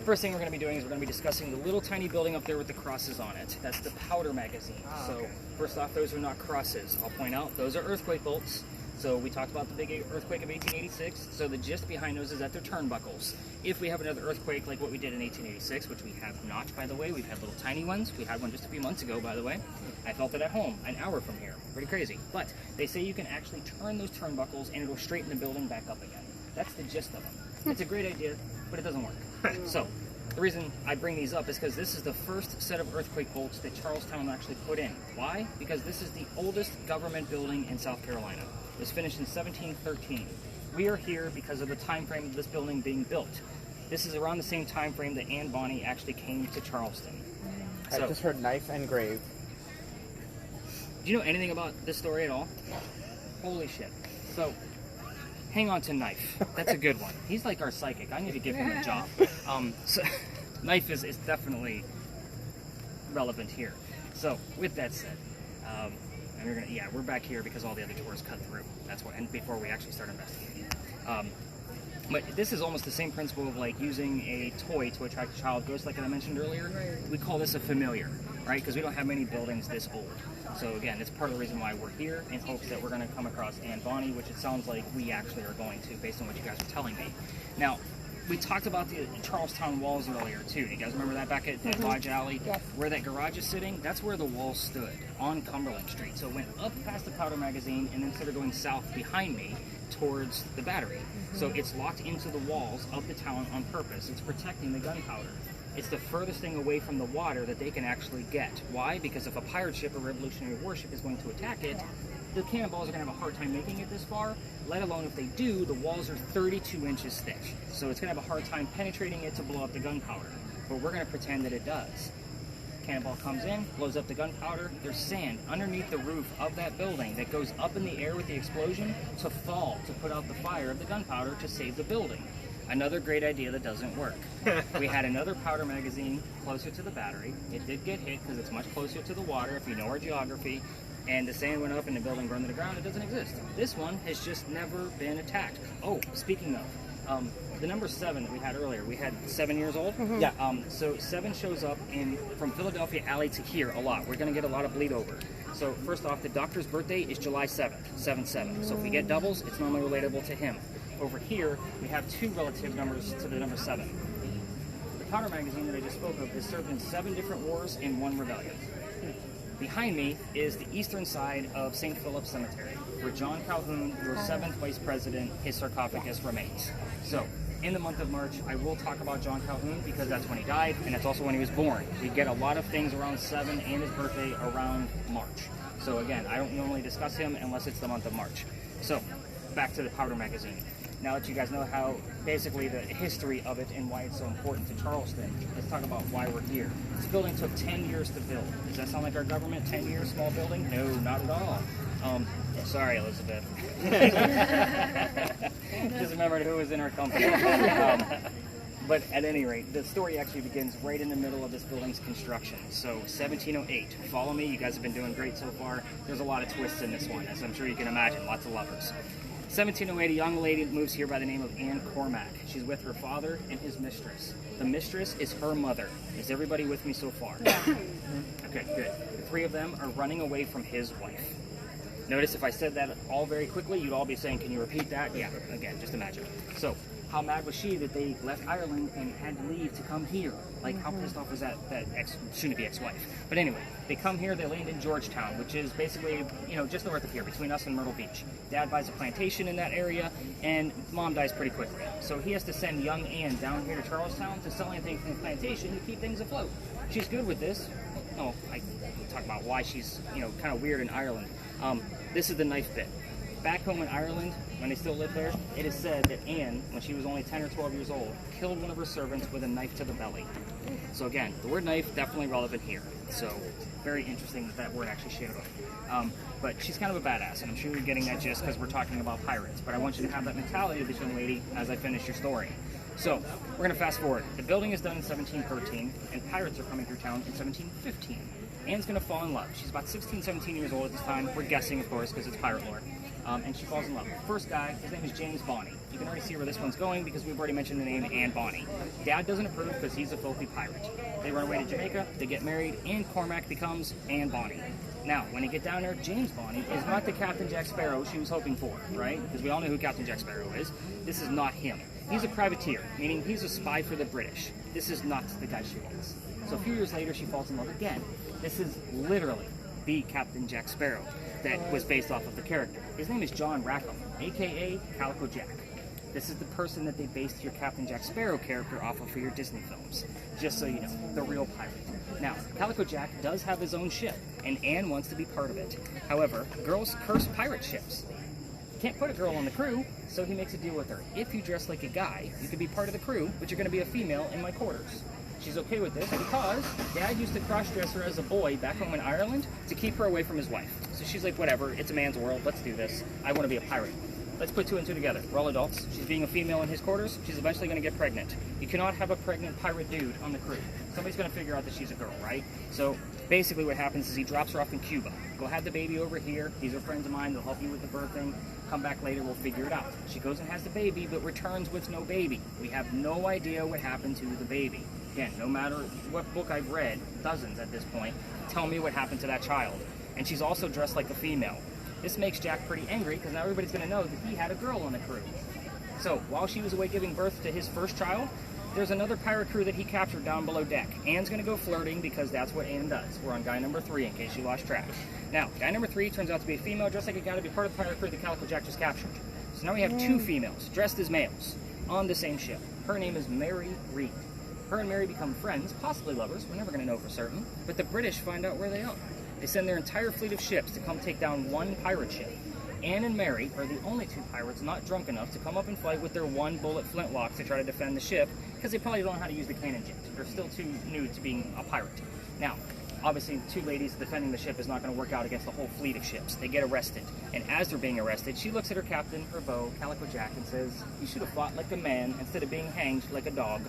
first thing we're going to be doing is we're going to be discussing the little tiny building up there with the crosses on it. That's the powder magazine. So, first off, those are not crosses. I'll point out, those are earthquake bolts. So, we talked about the big earthquake of 1886. So, the gist behind those is that they're turnbuckles. If we have another earthquake like what we did in 1886, which we have not, by the way, we've had little tiny ones. We had one just a few months ago, by the way. I felt it at home, an hour from here. Pretty crazy. But they say you can actually turn those turnbuckles and it'll straighten the building back up again. That's the gist of them. It's a great idea, but it doesn't work. So, the reason I bring these up is because this is the first set of earthquake bolts that Charlestown actually put in. Why? Because this is the oldest government building in South Carolina. It was finished in 1713. We are here because of the time frame of this building being built. This is around the same time frame that Anne Bonny actually came to Charleston. I just heard knife and grave. Do you know anything about this story at all? Holy shit. So, hang on to Knife. That's a good one. He's like our psychic. I need to give him a job. So, Knife is definitely relevant here. So, with that said, and we're back here because all the other tours cut through. That's what, and before we actually start investigating. But this is almost the same principle of like using a toy to attract a child ghost, like I mentioned earlier. We call this a familiar, right? Because we don't have many buildings this old. So again, it's part of the reason why we're here, in hopes that we're going to come across Anne Bonny, which it sounds like we actually are going to, based on what you guys are telling me. Now, we talked about the Charlestown walls earlier too. Do you guys remember that back at Lodge Alley? Yes. Where that garage is sitting, that's where the wall stood, on Cumberland Street. So it went up past the powder magazine and then started going south behind me towards the battery. So it's locked into the walls of the town on purpose. It's protecting the gunpowder. It's the furthest thing away from the water that they can actually get. Why? Because if a pirate ship or Revolutionary warship is going to attack it, the cannonballs are going to have a hard time making it this far, let alone if they do, the walls are 32 inches thick. So it's going to have a hard time penetrating it to blow up the gunpowder. But we're going to pretend that it does. Cannonball comes in, blows up the gunpowder. There's sand underneath the roof of that building that goes up in the air with the explosion to fall to put out the fire of the gunpowder to save the building. Another great idea that doesn't work. We had another powder magazine closer to the battery. It did get hit because it's much closer to the water if you know our geography. And the sand went up and the building burned to the ground. It doesn't exist. This one has just never been attacked. Oh, speaking of, the number 7 that we had earlier, we had 7 years old. Yeah. So 7 shows up from Philadelphia Alley to here a lot. We're going to get a lot of bleed over. So first off, the doctor's birthday is July 7th, 7-7. So if we get doubles, it's normally relatable to him. Over here, we have 2 relative numbers to the number 7. The powder magazine that I just spoke of has served in 7 different wars and 1 rebellion. Behind me is the eastern side of St. Philip's Cemetery, where John Calhoun, your 7th vice president, his sarcophagus remains. So, in the month of March, I will talk about John Calhoun because that's when he died, and that's also when he was born. We get a lot of things around 7 and his birthday around March. So again, I don't normally discuss him unless it's the month of March. So, back to the powder magazine. Now that you guys know how, basically the history of it and why it's so important to Charleston, let's talk about why we're here. This building took 10 years to build. Does that sound like our government? 10 years, small building? No, not at all. Sorry, Elizabeth. Just remembered who was in our company. But at any rate, the story actually begins right in the middle of this building's construction. So 1708, follow me, you guys have been doing great so far. There's a lot of twists in this one, as I'm sure you can imagine, lots of lovers. 1708, a young lady moves here by the name of Anne Cormack. She's with her father and his mistress. The mistress is her mother. Is everybody with me so far? Yeah. Okay, good. The 3 of them are running away from his wife. Notice if I said that all very quickly, you'd all be saying, can you repeat that? Yeah, again, just imagine. So, how mad was she that they left Ireland and had to leave to come here? Like, how pissed off was that soon-to-be ex-wife? But anyway, they come here, they land in Georgetown, which is basically, just north of here, between us and Myrtle Beach. Dad buys a plantation in that area, and Mom dies pretty quickly. So he has to send young Anne down here to Charlestown to sell anything from the plantation to keep things afloat. She's good with this. no, I talk about why she's, kind of weird in Ireland. This is the knife bit. Back home in Ireland, when they still lived there, it is said that Anne, when she was only 10 or 12 years old, killed one of her servants with a knife to the belly. So again, the word knife definitely relevant here. So very interesting that word actually showed up. But she's kind of a badass, and I'm sure you're getting that gist because we're talking about pirates. But I want you to have that mentality of this young lady as I finish your story. So we're going to fast forward. The building is done in 1713, and pirates are coming through town in 1715. Anne's going to fall in love. She's about 16, 17 years old at this time. We're guessing, of course, because it's pirate lore. And she falls in love. First guy, his name is James Bonny. You can already see where this one's going because we've already mentioned the name Anne Bonny. Dad doesn't approve because he's a filthy pirate. They run away to Jamaica, they get married, and Cormac becomes Anne Bonny. Now, when you get down there, James Bonny is not the Captain Jack Sparrow she was hoping for, right? Because we all know who Captain Jack Sparrow is. This is not him. He's a privateer, meaning he's a spy for the British. This is not the guy she wants. So a few years later, she falls in love again. This is literally the Captain Jack Sparrow that was based off of the character. His name is John Rackham, aka Calico Jack. This is the person that they based your Captain Jack Sparrow character off of for your Disney films. Just so you know, the real pirate. Now, Calico Jack does have his own ship, and Anne wants to be part of it. However, girls curse pirate ships. Can't put a girl on the crew, so he makes a deal with her. If you dress like a guy, you can be part of the crew, but you're going to be a female in my quarters. She's okay with this because Dad used to cross-dress her as a boy back home in Ireland to keep her away from his wife. So she's like, whatever, it's a man's world, let's do this. I want to be a pirate. Let's put two and two together. We're all adults. She's being a female in his quarters. She's eventually going to get pregnant. You cannot have a pregnant pirate dude on the crew. Somebody's going to figure out that she's a girl, right? So basically what happens is he drops her off in Cuba. Go have the baby over here. These are friends of mine. They'll help you with the birthing. Come back later. We'll figure it out. She goes and has the baby, but returns with no baby. We have no idea what happened to the baby. Again, no matter what book I've read, dozens at this point, tell me what happened to that child. And she's also dressed like a female. This makes Jack pretty angry because now everybody's going to know that he had a girl on the crew. So while she was away giving birth to his first child, there's another pirate crew that he captured down below deck. Anne's going to go flirting because that's what Anne does. We're on guy number 3 in case you lost track. Now, guy number 3 turns out to be a female dressed like a guy to be part of the pirate crew that Calico Jack just captured. So now we have 2 females dressed as males on the same ship. Her name is Mary Read. Her and Mary become friends, possibly lovers. We're never going to know for certain. But the British find out where they are. They send their entire fleet of ships to come take down one pirate ship. Anne and Mary are the only 2 pirates not drunk enough to come up and fight with their 1-bullet flintlocks to try to defend the ship, because they probably don't know how to use the cannon yet. They're still too new to being a pirate. Now, obviously, 2 ladies defending the ship is not going to work out against the whole fleet of ships. They get arrested. And as they're being arrested, she looks at her captain, her beau, Calico Jack, and says, "You should have fought like a man instead of being hanged like a dog."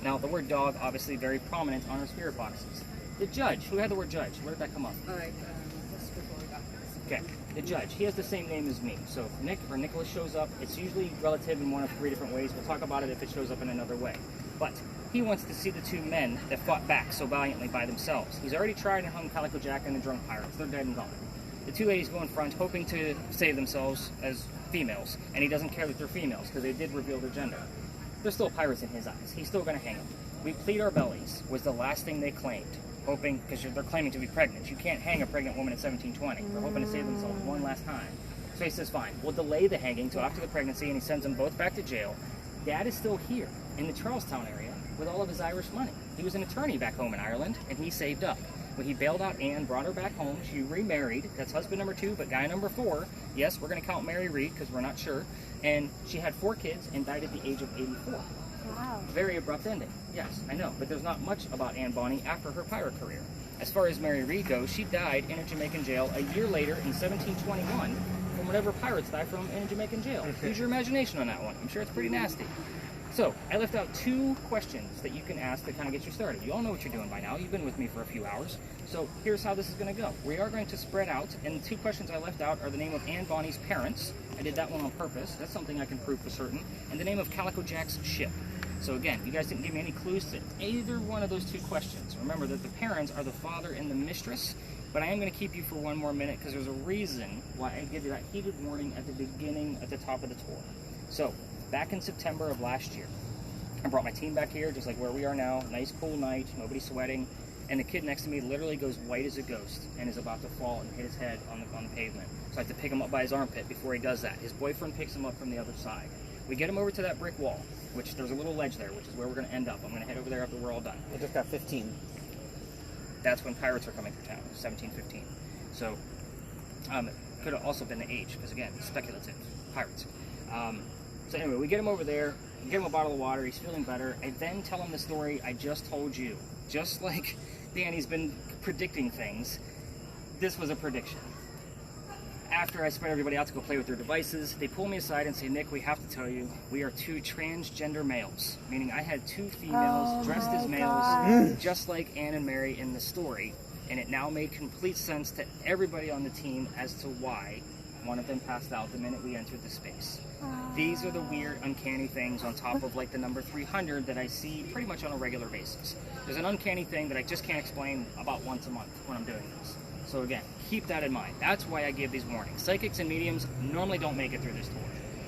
Now, the word dog, obviously very prominent on her spirit boxes. The judge, who had the word judge? Where did that come up? Just before we got this. Okay, the judge, he has the same name as me. So if Nick or Nicholas shows up, it's usually relative in one of 3 different ways. We'll talk about it if it shows up in another way. But he wants to see the 2 men that fought back so valiantly by themselves. He's already tried and hung Calico Jack and the drunk pirates. They're dead and gone. The 2 ladies go in front, hoping to save themselves as females, and he doesn't care that they're females because they did reveal their gender. They're still pirates in his eyes. He's still going to hang them. "We plead our bellies" was the last thing they claimed. Hoping, because they're claiming to be pregnant. You can't hang a pregnant woman in 1720. They're hoping to save themselves one last time. So he says, fine, we'll delay the hanging till after the pregnancy, and he sends them both back to jail. Dad is still here in the Charlestown area with all of his Irish money. He was an attorney back home in Ireland, and he saved up. When he bailed out Anne, brought her back home, she remarried. That's husband number 2, but guy number 4. Yes, we're going to count Mary Read because we're not sure. And she had 4 kids and died at the age of 84. Wow. Very abrupt ending. Yes, I know, but there's not much about Anne Bonny after her pirate career. As far as Mary Read goes, she died in a Jamaican jail a year later in 1721 from whatever pirates die from in a Jamaican jail. Use your imagination on that one. I'm sure it's pretty nasty. So, I left out 2 questions that you can ask to kind of get you started. You all know what you're doing by now. You've been with me for a few hours. So, here's how this is going to go. We are going to spread out, and the 2 questions I left out are the name of Anne Bonny's parents. I did that one on purpose. That's something I can prove for certain. And the name of Calico Jack's ship. So again, you guys didn't give me any clues to either one of those 2 questions. Remember that the parents are the father and the mistress, but I am going to keep you for 1 more minute because there's a reason why I give you that heated warning at the beginning, at the top of the tour. So, back in September of last year, I brought my team back here, just like where we are now. Nice, cool night, nobody sweating, and the kid next to me literally goes white as a ghost and is about to fall and hit his head on the pavement. So I have to pick him up by his armpit before he does that. His boyfriend picks him up from the other side. We get him over to that brick wall, which there's a little ledge there, which is where we're going to end up. I'm going to head over there after we're all done. I just got 15. that's when pirates are coming through town, 1715. So could have also been the age, because again, speculative, pirates. So anyway, we get him over there, we get him a bottle of water, he's feeling better, and then tell him the story I just told you. Just like Danny's been predicting things, this was a prediction. After I spread everybody out to go play with their devices, they pull me aside and say, Nick, we have to tell you, we are 2 transgender males. Meaning I had 2 females dressed as males, just like Anne and Mary in the story. And it now made complete sense to everybody on the team as to why one of them passed out the minute we entered the space. These are the weird, uncanny things on top of like the number 300 that I see pretty much on a regular basis. There's an uncanny thing that I just can't explain about once a month when I'm doing this. So again, keep that in mind. That's why I give these warnings. Psychics and mediums normally don't make it through this tour.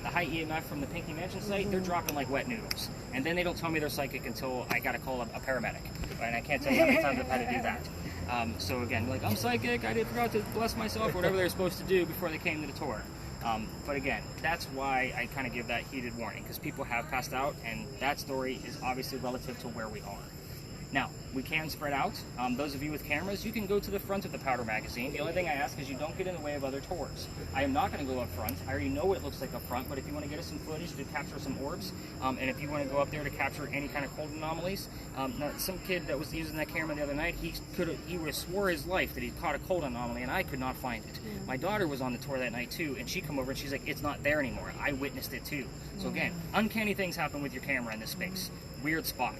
The high EMF from the Pinky Mansion site, they're dropping like wet noodles. And then they don't tell me they're psychic until I gotta call a paramedic. And I can't tell you how many times I've had to do that. So again, like, I'm psychic, I forgot to bless myself, or whatever they're supposed to do before they came to the tour. But again, that's why I kind of give that heated warning, because people have passed out, and that story is obviously relative to where we are. Now, we can spread out. Those of you with cameras, you can go to the front of the Powder magazine. The only thing I ask is you don't get in the way of other tours. I am not going to go up front. I already know what it looks like up front, but if you want to get us some footage to capture some orbs, and if you want to go up there to capture any kind of cold anomalies, now, some kid that was using that camera the other night, he would have swore his life that he caught a cold anomaly, and I could not find it. My daughter was on the tour that night too, and she come over and she's like, it's not there anymore. I witnessed it too. So again, uncanny things happen with your camera in this space. Weird spot.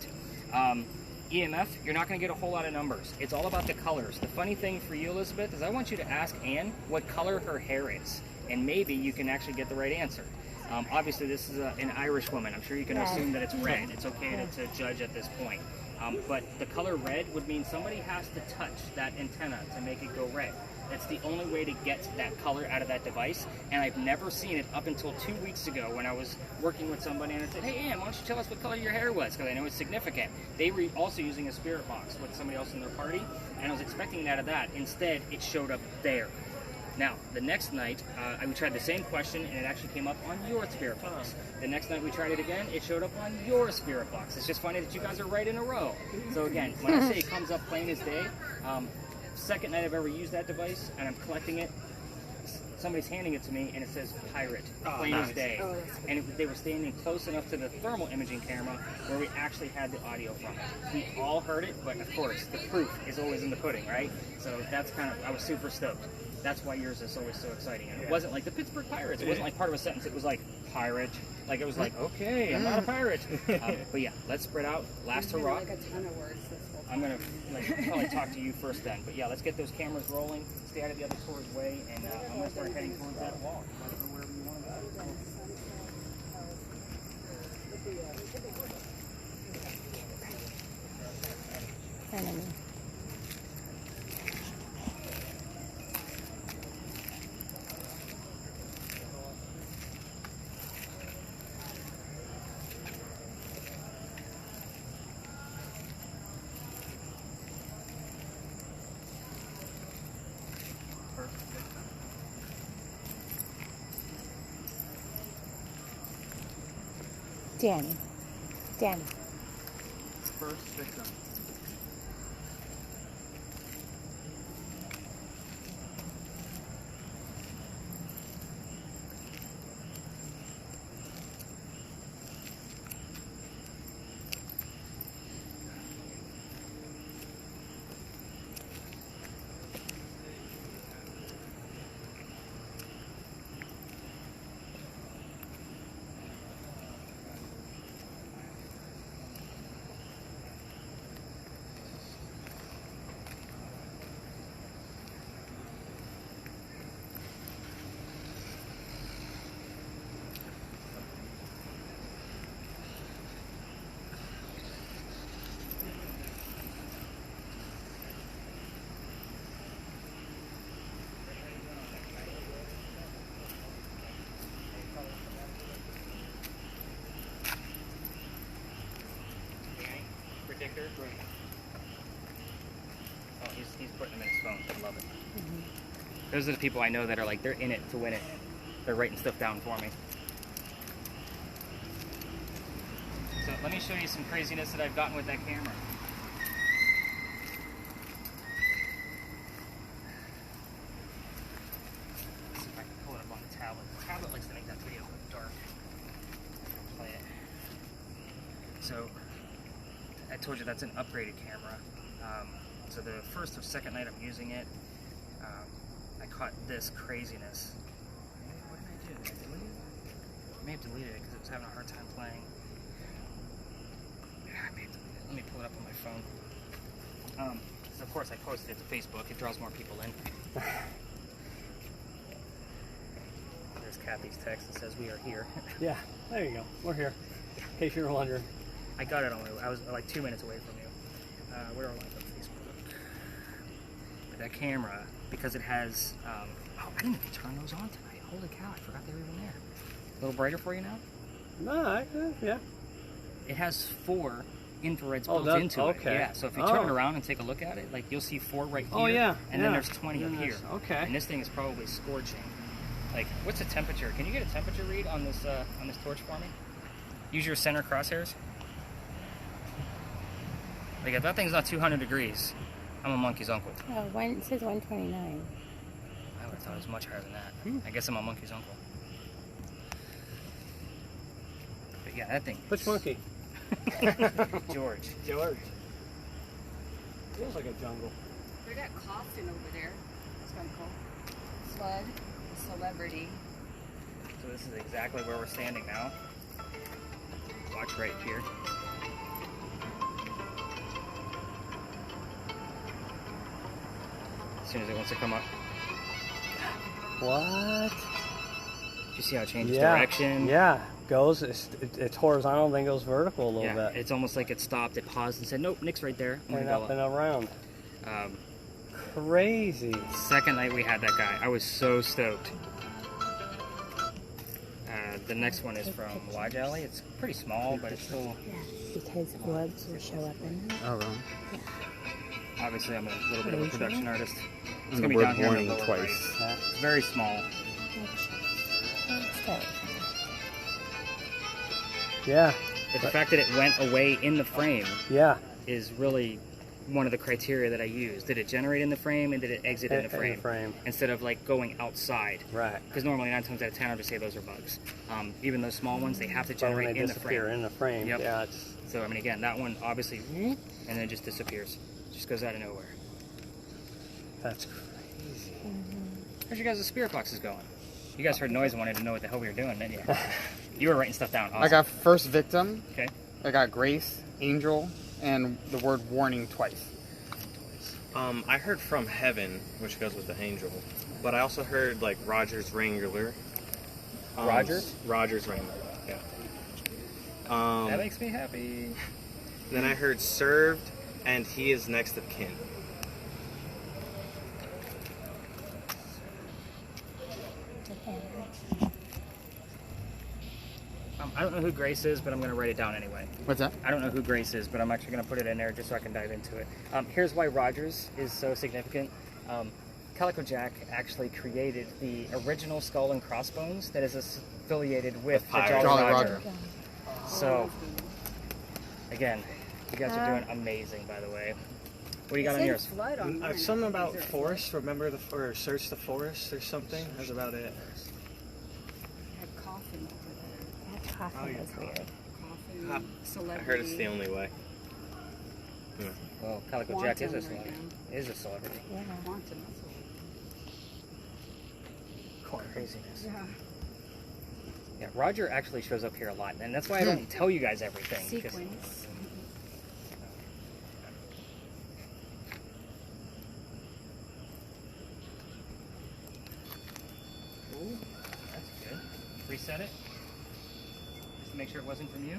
EMF, you're not going to get a whole lot of numbers. It's all about the colors. The funny thing for you, Elizabeth, is I want you to ask Anne what color her hair is, and maybe you can actually get the right answer. Obviously, this is an Irish woman. I'm sure you can assume that it's red. It's okay to judge at this point. But the color red would mean somebody has to touch that antenna to make it go red. That's the only way to get that color out of that device, and I've never seen it up until 2 weeks ago when I was working with somebody and I said, hey Ann, why don't you tell us what color your hair was, because I know it's significant. They were also using a spirit box with somebody else in their party, and I was expecting that of that. Instead, it showed up there. Now, the next night, we tried the same question, and it actually came up on your spirit box. The next night we tried it again, it showed up on your spirit box. It's just funny that you guys are right in a row. So again, when I say it comes up plain as day, second night I've ever used that device, and I'm collecting it, somebody's handing it to me, and it says pirate, plain as day. And they were standing close enough to the thermal imaging camera where we actually had the audio from it. We all heard it, but of course, the proof is always in the pudding, right? So that's kind of, I was super stoked. That's why yours is always so exciting. And it wasn't like the Pittsburgh Pirates. It wasn't like part of a sentence. It was like, pirate. Like, it was like, okay, I'm not a pirate. But yeah, let's spread out. Last hurrah. Like a ton of words this whole time. I'm going to probably talk to you first then. But yeah, let's get those cameras rolling. Stay out of the other tour's way. And I'm going to start heading towards that wall. Let us know wherever you want to go. Danny. First victim. Predictor. Oh, he's putting them in his phone. I love it. Those are the people I know that are like, they're in it to win it. They're writing stuff down for me. So let me show you some craziness that I've gotten with that camera. So I told you that's an upgraded camera. So the first or second night I'm using it, I caught this craziness. What did I do? Did I delete it? I may have deleted it because it was having a hard time playing. Yeah, I may have deleted it. Let me pull it up on my phone. So of course I posted it to Facebook. It draws more people in. There's Kathy's text that says we are here. Yeah, there you go. We're here. In case you're wondering. I got it on my, I was like 2 minutes away from you. We're live on Facebook. But that camera, because it has, oh, I didn't even turn those on tonight. Holy cow, I forgot they were even there. A little brighter for you now? No, yeah. It has 4 infrareds Oh, built into okay. it. Yeah, so if you turn it around and take a look at it, like you'll see 4 right here. Oh, yeah. And then there's 20 up Yes, here. okay. And this thing is probably scorching. Like, what's the temperature? Can you get a temperature read on this torch for me? Use your center crosshairs. Like, if that thing's not 200 degrees, I'm a monkey's uncle. Oh, it says 129. I would have thought it was much higher than that. I guess I'm a monkey's uncle. But yeah, that thing. Which monkey? George. George. Feels like a jungle. They got Costin over there. That's kind of cool. Flood, celebrity. So this is exactly where we're standing now. Watch right here. As soon as it wants to come up. What? You see how it changes direction? Yeah. Goes, it's horizontal, then goes vertical a little Yeah, bit. it's almost like it stopped, it paused and said, nope, Nick's right there. I'm And gonna up go and up. around. Um, Crazy. second night we had that guy, I was so stoked. The next one is from Lodge Alley. It's pretty small, but it's still, Yeah, because orbs will show up in it. Oh, really? obviously I'm a little bit of a production artist. It's And gonna the be word down here in warning the lower twice. right. It's very small. Yeah. But the fact that it went away in the frame Yeah. is really one of the criteria that I use. Did it generate in the frame and did it exit in the frame? Instead of like going outside. Right. Because normally 9 times out of 10 I'll just say those are bugs. Even those small ones, they have to But when generate they in the frame. disappear in the frame, Yep. yeah, it's So I mean again, that one obviously, and then it just disappears. Just goes out of nowhere. that's crazy. How's your guys' spirit boxes going? You guys heard noise and wanted to know what the hell we were doing, didn't you? You were writing stuff down. Awesome. I got first victim. Okay. I got grace, angel, and the word warning twice. I heard from heaven, which goes with the angel, but I also heard like Roger's Wrangler. Rogers? Roger's Wrangler. Yeah. That makes me happy. Then I heard served, and he is next of kin. I don't know who Grace is, but I'm going to write it down anyway. What's that? I don't know who Grace is, but I'm actually going to put it in there just so I can dive into it. Here's why Rogers is so significant. Calico Jack actually created the original skull and crossbones that is affiliated with the Pirate. Jolly Jolly Roger. Roger. So, again, you guys are doing amazing, by the way. What do you got on yours? Flood on mine. Something about forest. Remember or search the forest or something. That's about it. Had Costin over there. That coffin was weird. Costin, I celebrity. heard it's the only way. Well, Calico Jack is a Quantum right celebrity. Is a celebrity. Yeah. Quantum, that's what Craziness. Yeah. Yeah, Roger actually shows up here a lot, and that's why I don't tell you guys everything. because- Sequence. Ooh, that's good. Reset it. Just to make sure it wasn't from you.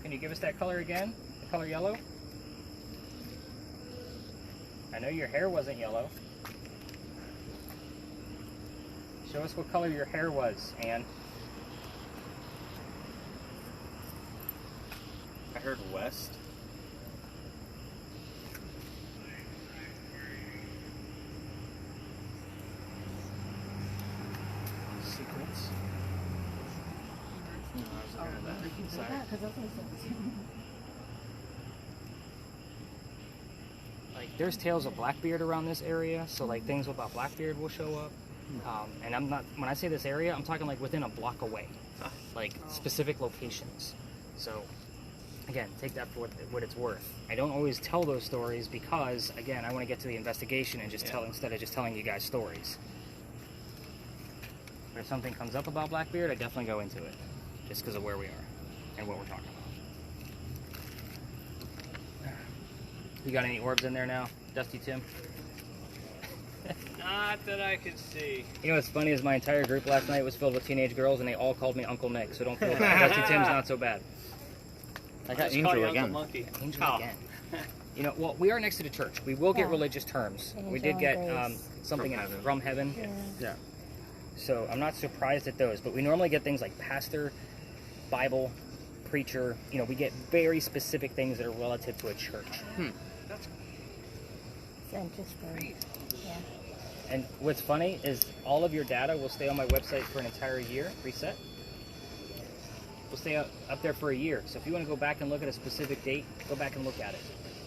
Can you give us that color again? The color yellow? I know your hair wasn't yellow. Show us what color your hair was, Anne. I heard west. Sequence. Like, there's tales of Blackbeard around this area, so like things about Blackbeard will show up. And I'm not, when I say this area, I'm talking like within a block away, like specific locations. So again, take that for what it's worth. I don't always tell those stories because, again, I want to get to the investigation and just tell instead of just telling you guys stories. But if something comes up about Blackbeard, I definitely go into it, just because of where we are and what we're talking about. You got any orbs in there now, Dusty Tim? Not that I could see. You know what's funny is my entire group last night was filled with teenage girls, and they all called me Uncle Nick, so don't feel bad. Dusty Tim's not so bad. I got Just call you Angel Uncle again. Monkey. Angel Oh. again. You know, well, we are next to the church. We will get Yeah. religious terms. We Angel did get and Grace. something From heaven. from heaven. Yeah. So I'm not surprised at those, but we normally get things like pastor, Bible, preacher. You know, we get very specific things that are relative to a church. It's interesting. Yeah. And what's funny is all of your data will stay on my website for an entire year, reset. Will stay up there for a year. So if you want to go back and look at a specific date, go back and look at it.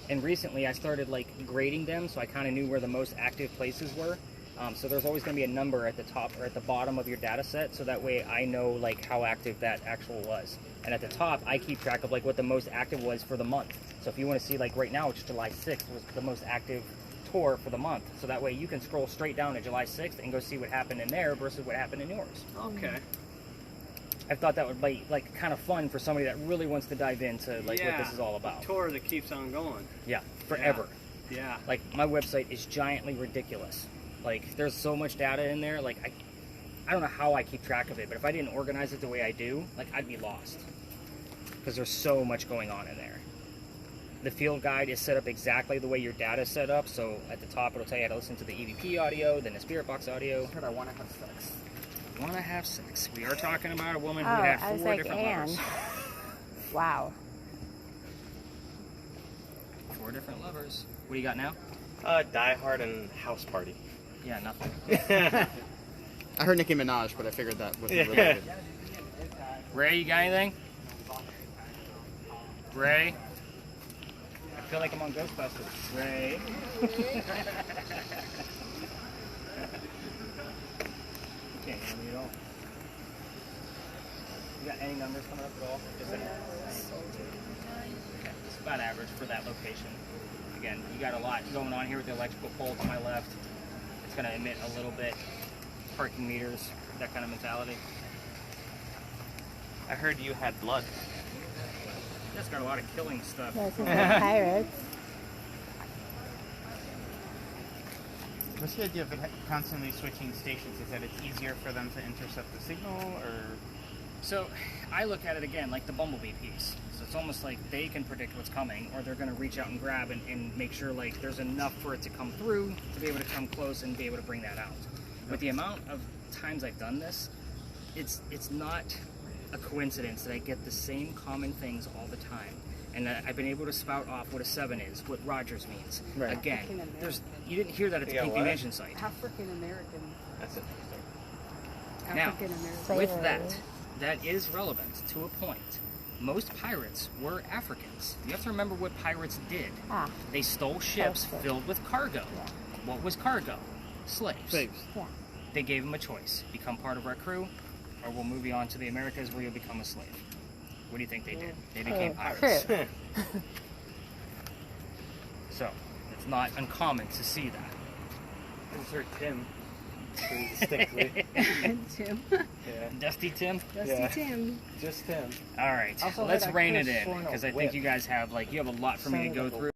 And recently I started like grading them, so I kind of knew where the most active places were. So there's always going to be a number at the top or at the bottom of your data set, so that way I know like how active that actual was. And at the top, I keep track of like what the most active was for the month. So if you want to see like right now, it's July 6th was the most active tour for the month. So that way you can scroll straight down to July 6th and go see what happened in there versus what happened in yours. Okay. I thought that would be like kind of fun for somebody that really wants to dive into like what this is all about. A tour that keeps on going. Yeah, forever. Yeah. Like my website is giantly ridiculous. Like there's so much data in there. Like I don't know how I keep track of it, but if I didn't organize it the way I do, like I'd be lost because there's so much going on in there. The field guide is set up exactly the way your data is set up. So at the top, it'll tell you how to listen to the EVP audio, then the Spirit Box audio. Heard I want to have sex. Want to have sex? We are talking about a woman who Oh, had I was 4 like, different and. lovers. Wow. 4 different lovers. What do you got now? Die Hard and House Party. Yeah, nothing. I heard Nicki Minaj, but I figured that wasn't Yeah. related. Ray, you got anything? Ray? I feel like I'm on Ghostbusters. Ray? You can't hear me at all. You got any numbers coming up at all? Just any? Okay, it's about average for that location. Again, you got a lot going on here with the electrical pole to my left. It's going to emit a little bit. Parking meters, that kind of mentality. I heard you had blood. That's got a lot of killing stuff. Those are the pirates. What's the idea of it constantly switching stations? Is that it's easier for them to intercept the signal, or? So I look at it again like the Bumblebee piece. So it's almost like they can predict what's coming, or they're going to reach out and grab and make sure like there's enough for it to come through to be able to come close and be able to bring that out. With the amount of times I've done this, it's not a coincidence that I get the same common things all the time. And I've been able to spout off what a 7 is, what Rogers means. Right. Again, you didn't hear that at the Yeah, Pinky what? Mansion site. African American. That's interesting. Now, African American. with Slavery. that is relevant to a point. Most pirates were Africans. You have to remember what pirates did. Ah, They stole ships That's it. filled with cargo. Yeah. What was cargo? Slaves. Slaves. yeah. They gave them a choice. Become part of our crew, or we'll move you on to the Americas where you'll become a slave. What do you think they did? They became pirates. True. So, it's not uncommon to see that. I just heard Tim pretty distinctly. Tim. Yeah, Dusty Tim? Dusty Yeah. Tim. just Tim. All right, Also, let's I rein it could've in, sworn a because I think whip you guys have, like, you have a lot for me to sounded go like a through.